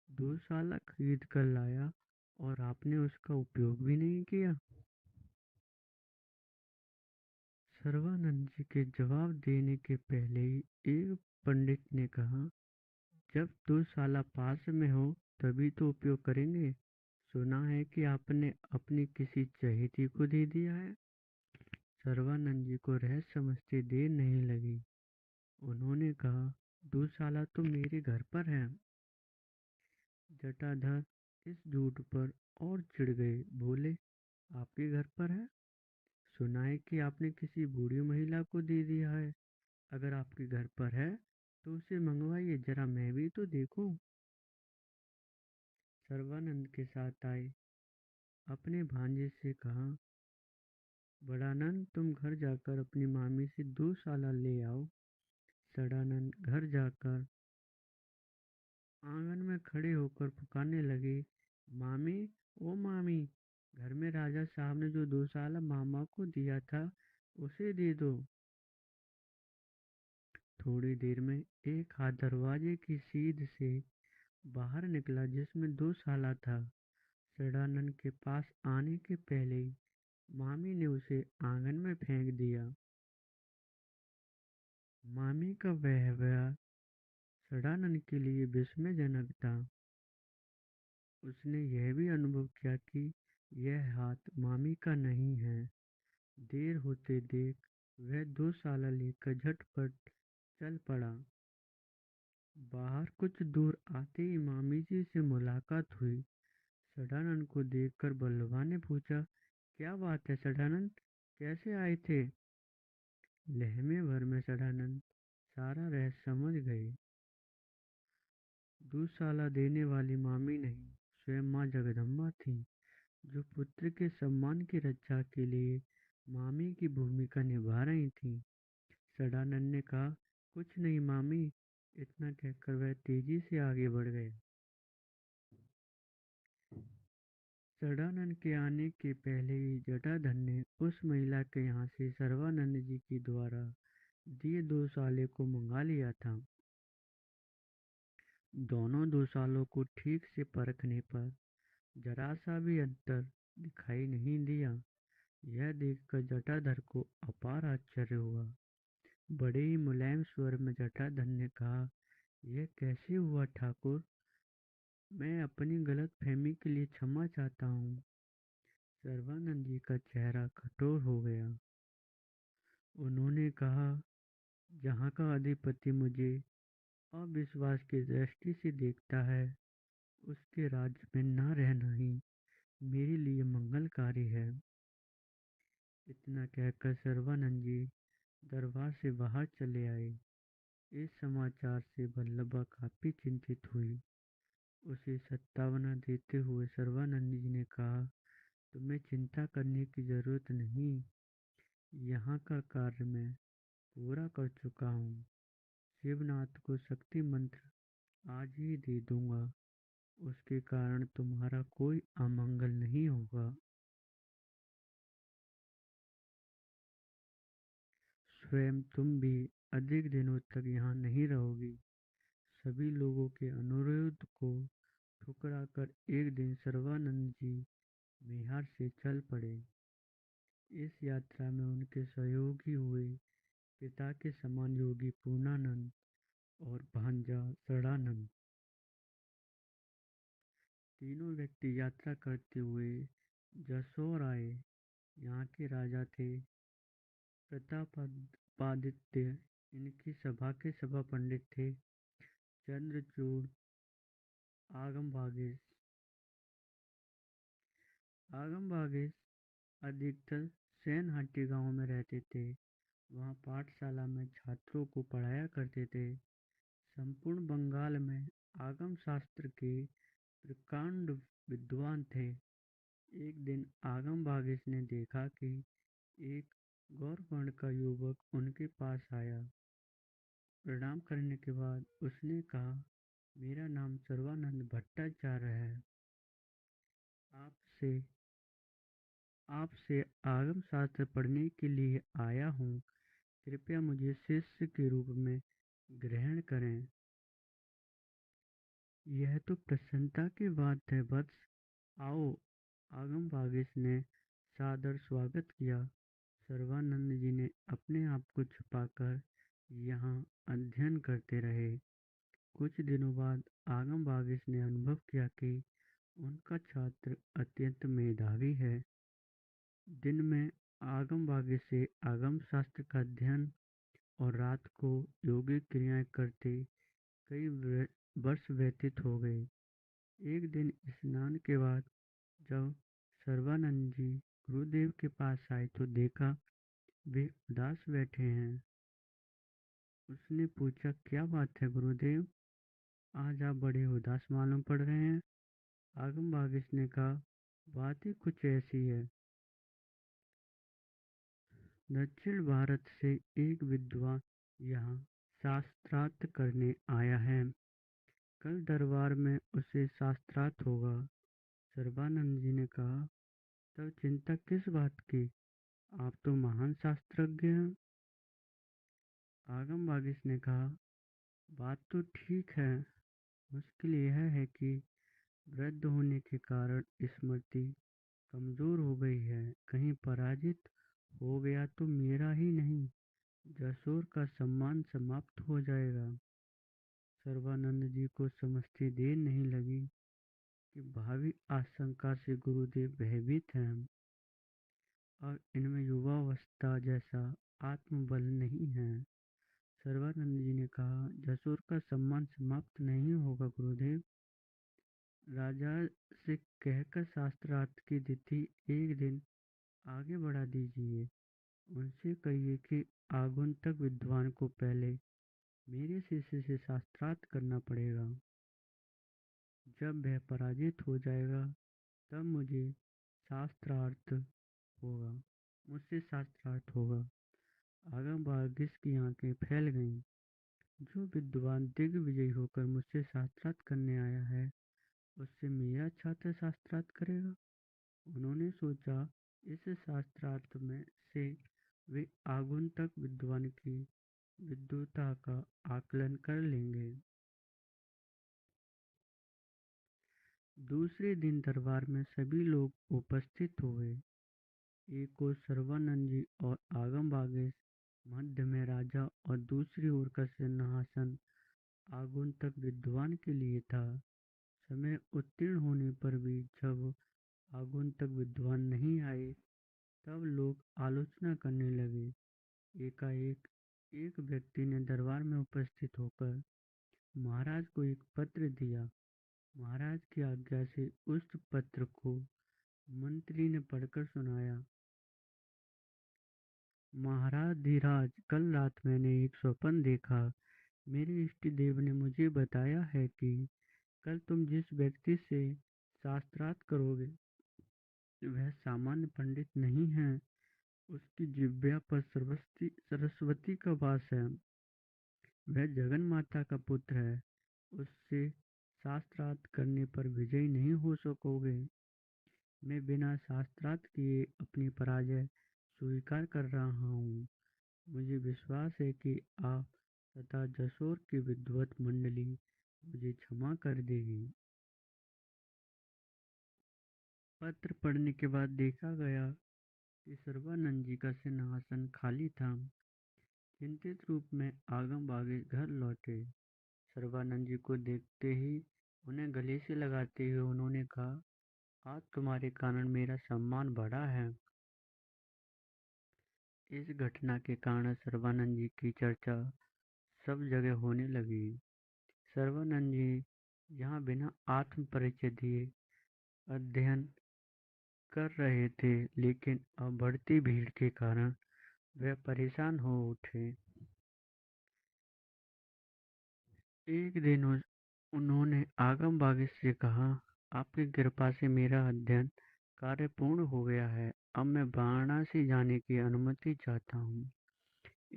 2 साला खरीद कर लाया और आपने उसका उपयोग भी नहीं किया। सर्वानंद जी के जवाब देने के पहले ही एक पंडित ने कहा, जब 2 साला पास में हो तभी तो उपयोग करेंगे। सुना है कि आपने अपनी किसी चहेती को दे दिया है। सर्वानंद जी को रहस्य समझते देर नहीं लगी। उन्होंने कहा, 2 साला तो मेरे घर पर है। जटाधर इस झूठ पर और चिढ़ गए। बोले, आपके घर पर है? सुना है कि आपने किसी बूढ़ी महिला को दे दिया है। अगर आपके घर पर है तो उसे मंगवाइए, जरा मैं भी तो देखूं। सर्वानंद के साथ आए अपने भांजे से कहा, बड़ानंद, तुम घर जाकर अपनी मामी से 2 साला ले आओ। सदानंद घर जाकर आंगन में खड़े होकर पुकारने लगे, मामी, ओ मामी, घर में राजा साहब ने जो 2 साला मामा को दिया था उसे दे दो। थोड़ी देर में एक हाथ दरवाजे की सीध से बाहर निकला जिसमें 2 साला था। सदानंद के पास आने के पहले ही मामी ने उसे आंगन में फेंक दिया। मामी का व्यवहार सदानंद के लिए विस्मयजनक था। उसने यह भी अनुभव किया कि यह हाथ मामी का नहीं है। देर होते देख वह 2 साला लेकर झटपट चल पड़ा। बाहर कुछ दूर आते ही मामी जी से मुलाकात हुई। सदानंद को देखकर बल्लभा ने पूछा, क्या बात है सदानंद, कैसे आए थे? लहमे भर में सदानंद सारा रहस्य समझ गए। 2 साला देने वाली मामी नहीं, स्वयं माँ जगदम्बा थी, जो पुत्र के सम्मान की रक्षा के लिए मामी की भूमिका निभा रही थी। सदानंद ने कहा, कुछ नहीं मामी। इतना कहकर वह तेजी से आगे बढ़ गए। सदानंद के आने के पहले ही जटाधर ने उस महिला के यहाँ से सर्वानंद जी के द्वारा दिए 2 साले को मंगा लिया था। दोनों 2 सालों को ठीक से परखने पर जरा सा भी अंतर दिखाई नहीं दिया। यह देखकर जटाधर को अपार आश्चर्य हुआ। बड़े ही मुलायम स्वर में जटाधर ने कहा, यह कैसे हुआ ठाकुर? मैं अपनी गलत फहमी के लिए क्षमा चाहता हूँ। सर्वानंद जी का चेहरा कठोर हो गया। उन्होंने कहा, जहाँ का अधिपति मुझे अविश्वास की दृष्टि से देखता है, उसके राज्य में न रहना ही मेरे लिए मंगलकारी है। इतना कहकर सर्वानंद जी दरबार से बाहर चले आए। इस समाचार से वल्लभा काफी चिंतित हुई। उसे सांत्वना देते हुए सर्वानंद जी ने कहा, तुम्हें चिंता करने की जरूरत नहीं। यहाँ का कार्य मैं पूरा कर चुका हूँ। शिवनाथ को शक्ति मंत्र आज ही दे दूंगा। उसके कारण तुम्हारा कोई अमंगल नहीं होगा। स्वयं तुम भी अधिक दिनों तक यहाँ नहीं रहोगी। सभी लोगों के अनुरोध को ठुकराकर एक दिन सर्वानंद जी बिहार से चल पड़े। इस यात्रा में उनके सहयोगी हुए पिता के समान योगी पूर्णानंद और भांजा सदानंद। तीनों व्यक्ति यात्रा करते हुए जसोर आए। यहाँ के राजा थे प्रतापादित्य, इनकी सभा के सभा पंडित थे चंद्रचूड़, आगम बागेश अधिकतर सेनहाटी गांव में रहते थे। वहाँ पाठशाला में छात्रों को पढ़ाया करते थे। संपूर्ण बंगाल में आगम शास्त्र के प्रकांड विद्वान थे। एक दिन आगम बागेश ने देखा कि एक गौरवर्ण का युवक उनके पास आया। प्रणाम करने के बाद उसने कहा, मेरा नाम सर्वानंद भट्टाचार्य है। आपसे आपसे आगम शास्त्र पढ़ने के लिए आया हूँ। कृपया मुझे शिष्य के रूप में ग्रहण करें। यह तो प्रसन्नता की बात है वत्स। आओ। आगम बागेश ने सादर स्वागत किया। सर्वानंद जी ने अपने आप को छुपाकर यहाँ अध्ययन करते रहे। कुछ दिनों बाद आगम बागेश ने अनुभव किया कि उनका छात्र अत्यंत मेधावी है। दिन में आगम बागेश से आगम शास्त्र का अध्ययन और रात को योगिक क्रियाएं करते कई वर्ष व्यतीत हो गए। एक दिन स्नान के बाद जब सर्वानंद जी गुरुदेव के पास आए तो देखा वे उदास बैठे हैं। उसने पूछा, क्या बात है गुरुदेव, आज आप बड़े उदास मालूम पड़ रहे हैं। आगम बागेश ने कहा, बात ही कुछ ऐसी है। दक्षिण भारत से एक विद्वान यहाँ शास्त्रार्थ करने आया है। कल दरबार में उसे शास्त्रार्थ होगा। सर्वानंद जी ने कहा, तब चिंता किस बात की, आप तो महान शास्त्रज्ञ हैं। आगम बागेश ने कहा, बात तो ठीक है, मुश्किल यह है कि वृद्ध होने के कारण स्मृति कमजोर हो गई है। कहीं पराजित हो गया तो मेरा ही नहीं, जसोर का सम्मान समाप्त हो जाएगा। सर्वानंद जी को समझती देर नहीं लगी कि भावी आशंका से गुरुदेव भयभीत हैं और इनमें युवावस्था जैसा आत्मबल नहीं है। सर्वानंद जी ने कहा, जसोर का सम्मान समाप्त नहीं होगा गुरुदेव। राजा से कहकर शास्त्रार्थ की तिथि एक दिन आगे बढ़ा दीजिए। उनसे कहिए कि आगंतुक विद्वान को पहले मेरे शिष्य से शास्त्रार्थ करना पड़ेगा। जब वह पराजित हो जाएगा तब शास्त्रार्थ होगा मुझसे शास्त्रार्थ होगा। आगम बागेश की आंखें फैल गईं। जो विद्वान दिग्विजयी होकर मुझसे शास्त्रार्थ करने आया है, उससे मेरा छात्र शास्त्रार्थ करेगा। उन्होंने सोचा, इस शास्त्रार्थ में से वे आगंतुक विद्वान की विद्वता का आकलन कर लेंगे। दूसरे दिन दरबार में सभी लोग उपस्थित हुए। एक ओर सर्वानंद जी और आगम बागेश, मध्य में राजा और दूसरी ओर का सिंहासन आगंतुक विद्वान के लिए था। समय उत्तीर्ण होने पर भी जब आगंतुक विद्वान नहीं आए तब लोग आलोचना करने लगे। एकाएक एक व्यक्ति ने दरबार में उपस्थित होकर महाराज को एक पत्र दिया। महाराज की आज्ञा से उस पत्र को मंत्री ने पढ़कर सुनाया। महाराज धीराज, कल रात मैंने एक स्वप्न देखा। मेरे इष्ट देव ने मुझे बताया है कि कल तुम जिस व्यक्ति से शास्त्रार्थ करोगे वह सामान्य पंडित नहीं है। उसकी जिह्वा पर सरस्वती का वास है। वह जगन माता का पुत्र है। उससे शास्त्रार्थ करने पर विजयी नहीं हो सकोगे। मैं बिना शास्त्रार्थ किए अपनी पराजय स्वीकार कर रहा हूँ। मुझे विश्वास है कि आप तथा जसोर की विद्वत मंडली मुझे क्षमा कर देगी। पत्र पढ़ने के बाद देखा गया कि सर्वानंद जी का सिंहासन खाली था। चिंतित रूप में आगम बागे घर लौटे। सर्वानंद जी को देखते ही उन्हें गले से लगाते हुए उन्होंने कहा, आज तुम्हारे कारण मेरा सम्मान बढ़ा है। इस घटना के कारण सर्वानंद जी की चर्चा सब जगह होने लगी। सर्वानंद जी यहाँ बिना आत्म परिचय दिए अध्ययन कर रहे थे, लेकिन अब बढ़ती भीड़ के कारण वे परेशान हो उठे। एक दिन उन्होंने आगम बागिश से कहा, आपकी कृपा से मेरा अध्ययन कार्य पूर्ण हो गया है। अब मैं वाराणसी जाने की अनुमति चाहता हूँ।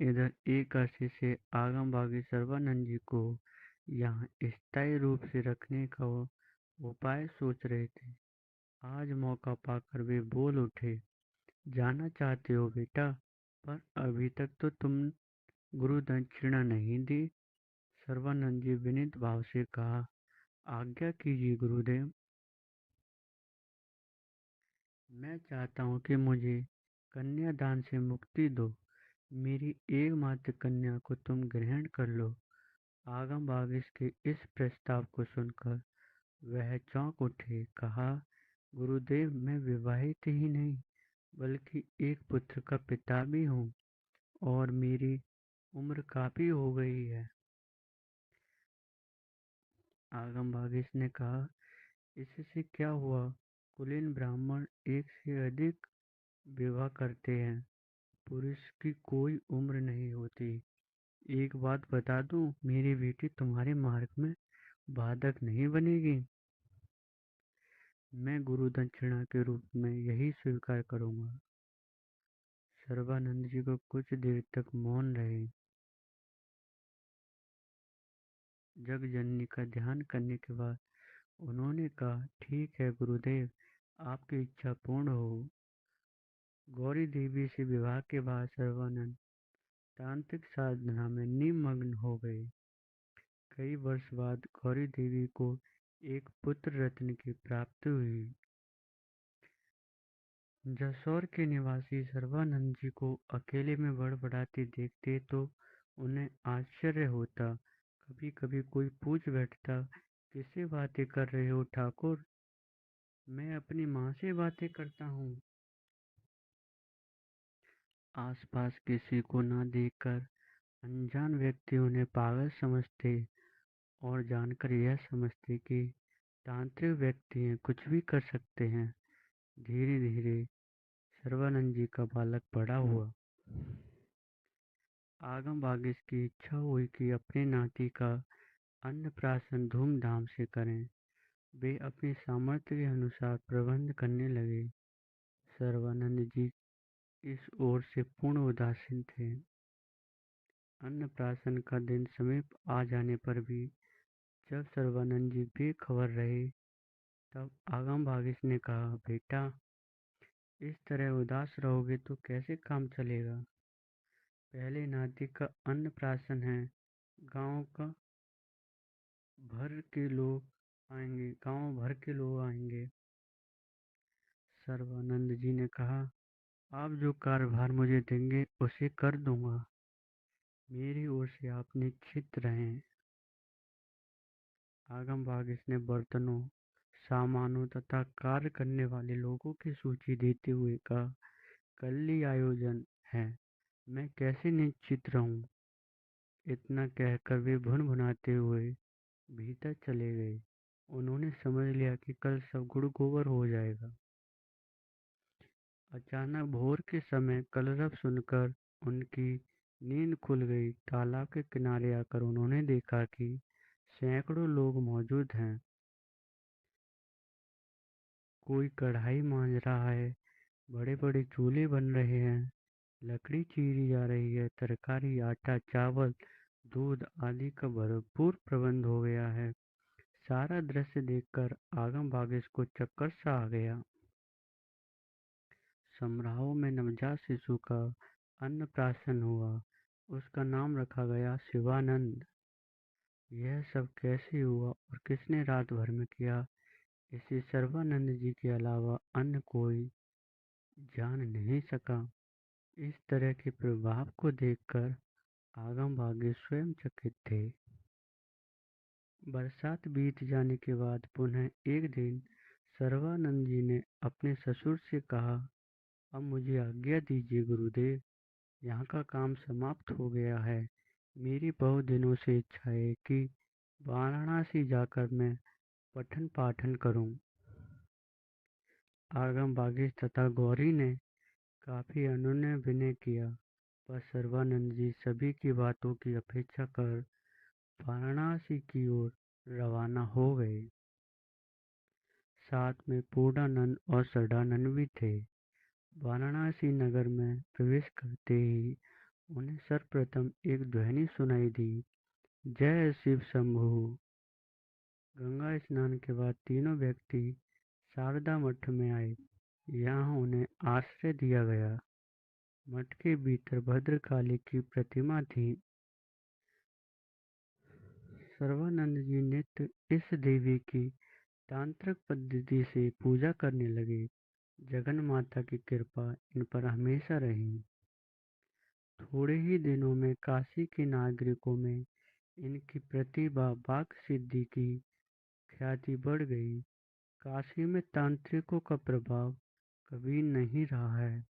इधर एक अरसे से आगम बागी सर्वानंद जी को यहाँ स्थायी रूप से रखने का उपाय सोच रहे थे। आज मौका पाकर वे बोल उठे, जाना चाहते हो बेटा, पर अभी तक तो तुम गुरु दक्षिणा नहीं दी। सर्वानंद जी विनीत भाव से कहा, आज्ञा कीजिए गुरुदेव। मैं चाहता हूँ कि मुझे कन्यादान से मुक्ति दो। मेरी एकमात्र कन्या को तुम ग्रहण कर लो। आगम बागिश के इस प्रस्ताव को सुनकर वह चौंक उठे। कहा, गुरुदेव, मैं विवाहित ही नहीं बल्कि एक पुत्र का पिता भी हूँ और मेरी उम्र काफी हो गई है। आगम बागिश ने कहा, इससे क्या हुआ? कुलीन ब्राह्मण एक से अधिक विवाह करते हैं। पुरुष की कोई उम्र नहीं होती। एक बात बता दूं, मेरी बेटी तुम्हारे मार्ग में बाधक नहीं बनेगी। मैं गुरु दक्षिणा के रूप में यही स्वीकार करूंगा। सर्वानंद जी को कुछ देर तक मौन रहे। जग जननी का ध्यान करने के बाद उन्होंने कहा, ठीक है गुरुदेव, आपकी इच्छा पूर्ण हो। गौरी देवी से विवाह के बाद सर्वानंद तांत्रिक साधना में निमग्न हो गए। कई वर्ष बाद गौरी देवी को एक पुत्र रत्न की प्राप्ति हुई। जसौर के निवासी सर्वानंद जी को अकेले में बड़बड़ाते देखते तो उन्हें आश्चर्य होता। कभी कभी कोई पूछ बैठता, किससे बातें कर रहे हो ठाकुर? मैं अपनी माँ से बातें करता हूँ। आसपास किसी को न देखकर अनजान व्यक्ति उन्हें पागल समझते और जानकर यह समझते कि तांत्रिक व्यक्ति हैं, कुछ भी कर सकते हैं। धीरे धीरे सर्वानंद जी का बालक बड़ा हुआ। आगम बागिश की इच्छा हुई कि अपने नाती का अन्नप्राशन धूमधाम से करें। वे अपनी सामर्थ्य के अनुसार प्रबंध करने लगे। सर्वानंद जी इस ओर से पूर्ण उदासीन थे। अन्नप्राशन का दिन समीप आ जाने पर भी जब सर्वानंद जी बेखबर रहे, तब आगम बागिश ने कहा, बेटा, इस तरह उदास रहोगे तो कैसे काम चलेगा? पहले नाती का अन्नप्राशन है। गांव का गांव भर के लोग आएंगे। सर्वानंद जी ने कहा, आप जो कार्यभार मुझे देंगे उसे कर दूंगा। मेरी ओर से आप निश्चित रहें। आगम बागिश ने बर्तनों, सामानों तथा कार्य करने वाले लोगों की सूची देते हुए कहा, कल ही आयोजन है, मैं कैसे निश्चित रहूं? इतना कहकर वे भुनभुनाते हुए भीतर चले गए। उन्होंने समझ लिया कि कल सब गुड़ गोबर हो जाएगा। अचानक भोर के समय कलरव सुनकर उनकी नींद खुल गई। तालाब के किनारे आकर उन्होंने देखा कि सैकड़ों लोग मौजूद हैं। कोई कढ़ाई मांज रहा है, बड़े बड़े चूल्हे बन रहे हैं, लकड़ी चीरी जा रही है, तरकारी, आटा, चावल, दूध आदि का भरपूर प्रबंध हो गया है। सारा दृश्य देखकर आगम बागिश को चक्कर सा आ गया। समारोह में नवजात शिशु का अन्नप्राशन हुआ। उसका नाम रखा गया शिवानंद। यह सब कैसे हुआ और किसने रात भर में किया, इसे सर्वानंद जी के अलावा अन्य कोई जान नहीं सका। इस तरह के प्रभाव को देखकर आगमभागी स्वयं चकित थे। बरसात बीत जाने के बाद पुनः एक दिन सर्वानंद जी ने अपने ससुर से कहा, अब मुझे आज्ञा दीजिए गुरुदेव, यहाँ का काम समाप्त हो गया है। मेरी बहुत दिनों से इच्छा है कि वाराणसी जाकर मैं पठन पाठन करूं। आगम बागेश तथा गौरी ने काफी अनुनय विनय किया, पर सर्वानंद जी सभी की बातों की अपेक्षा कर वाराणसी की ओर रवाना हो गए। साथ में पूर्णानंद और सडानंद भी थे। वाराणसी नगर में प्रवेश करते ही उन्हें सर्वप्रथम एक ध्वनि सुनाई दी, जय शिव शंभु। गंगा स्नान के बाद तीनों व्यक्ति शारदा मठ में आए। यहाँ उन्हें आश्रय दिया गया। मठ के भीतर भद्रकाली की प्रतिमा थी। सर्वानंद जी नित्य इस देवी की तांत्रिक पद्धति से पूजा करने लगे। जगन माता की कृपा इन पर हमेशा रही। थोड़े ही दिनों में काशी के नागरिकों में इनकी प्रतिभा वाक सिद्धि की ख्याति बढ़ गई। काशी में तांत्रिकों का प्रभाव कभी नहीं रहा है।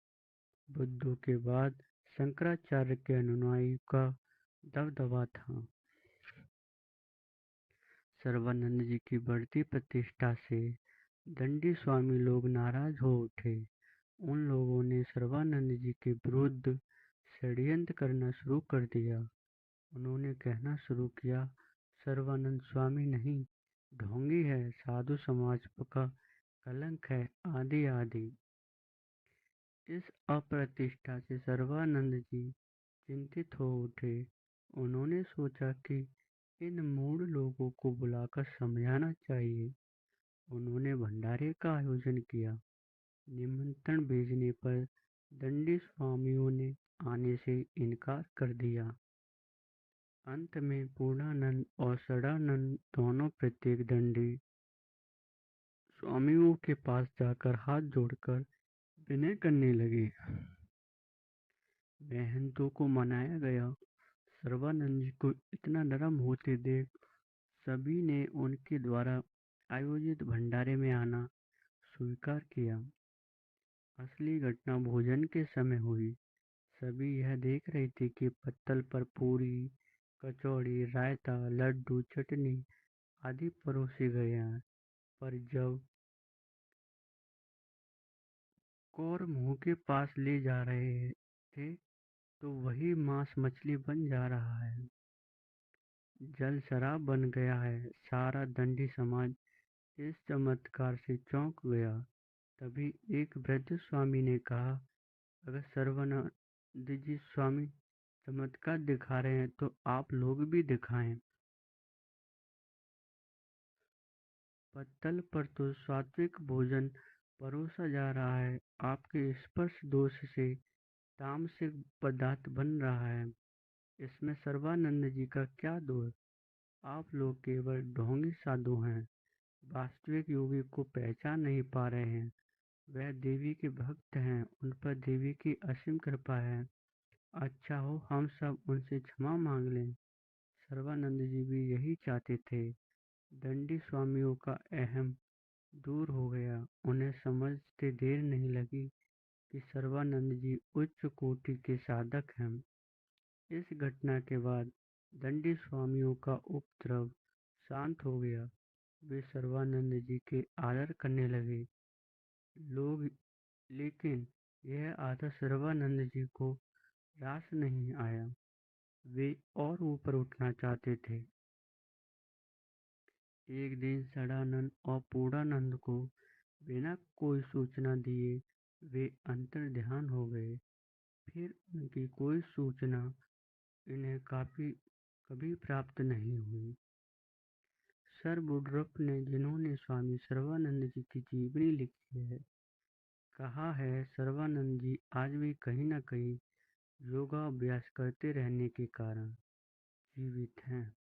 बुद्धों के बाद शंकराचार्य के अनुयायियों का दबदबा था। सर्वानंद जी की बढ़ती प्रतिष्ठा से दंडी स्वामी लोग नाराज हो उठे। उन लोगों ने सर्वानंद जी के विरुद्ध षड्यंत्र करना शुरू कर दिया। उन्होंने कहना शुरू किया, सर्वानंद स्वामी नहीं, ढोंगी है, साधु समाज का कलंक है, आदि आदि। इस अप्रतिष्ठा से सर्वानंद जी चिंतित हो उठे। उन्होंने सोचा कि इन मूढ़ लोगों को बुलाकर समझाना चाहिए। उन्होंने भंडारे का आयोजन किया। निमंत्रण भेजने पर दंडी स्वामियों ने आने से इनकार कर दिया। अंत में पूर्णानंद और सदानंद दोनों प्रत्येक दंडी स्वामियों के पास जाकर हाथ जोड़कर विनय करने लगे। महंतों को मनाया गया। सर्वानंद जी को इतना नरम होते देख सभी ने उनके द्वारा आयोजित भंडारे में आना स्वीकार किया। असली घटना भोजन के समय हुई। सभी यह देख रहे थे कि पत्तल पर पूरी, कचौड़ी, रायता, लड्डू, चटनी आदि परोसे गए हैं, पर जब कौर मुंह के पास ले जा रहे थे तो वही मांस मछली बन जा रहा है, जल शराब बन गया है। सारा दंडी समाज इस चमत्कार से चौंक गया। तभी एक वृद्ध स्वामी ने कहा, अगर सर्वानंद जी स्वामी चमत्कार दिखा रहे हैं तो आप लोग भी दिखाएं। पत्तल पर तो सात्विक भोजन परोसा जा रहा है, आपके स्पर्श दोष से तामसिक पदार्थ बन रहा है। इसमें सर्वानंद जी का क्या दोष? आप लोग केवल ढोंगी साधु हैं, वास्तविक योगी को पहचान नहीं पा रहे हैं। वह देवी के भक्त हैं, उन पर देवी की असीम कृपा है। अच्छा हो हम सब उनसे क्षमा मांग लें। सर्वानंद जी भी यही चाहते थे। दंडी स्वामियों का अहम दूर हो गया। उन्हें समझते देर नहीं लगी कि सर्वानंद जी उच्च कोटि के साधक हैं। इस घटना के बाद दंडी स्वामियों का उपद्रव शांत हो गया। वे सर्वानंद जी के आदर करने लगे। लोग लेकिन यह आदर सर्वानंद जी को रास नहीं आया। वे और ऊपर उठना चाहते थे। एक दिन सदानंद और पूर्णानंद को बिना कोई सूचना दिए वे अंतर ध्यान हो गए। फिर उनकी कोई सूचना इन्हें कभी प्राप्त नहीं हुई। सर बुड्रप ने, जिन्होंने स्वामी सर्वानंद जी की जीवनी लिखी है, कहा है सर्वानंद जी आज भी कहीं न कहीं योगाभ्यास करते रहने के कारण जीवित हैं।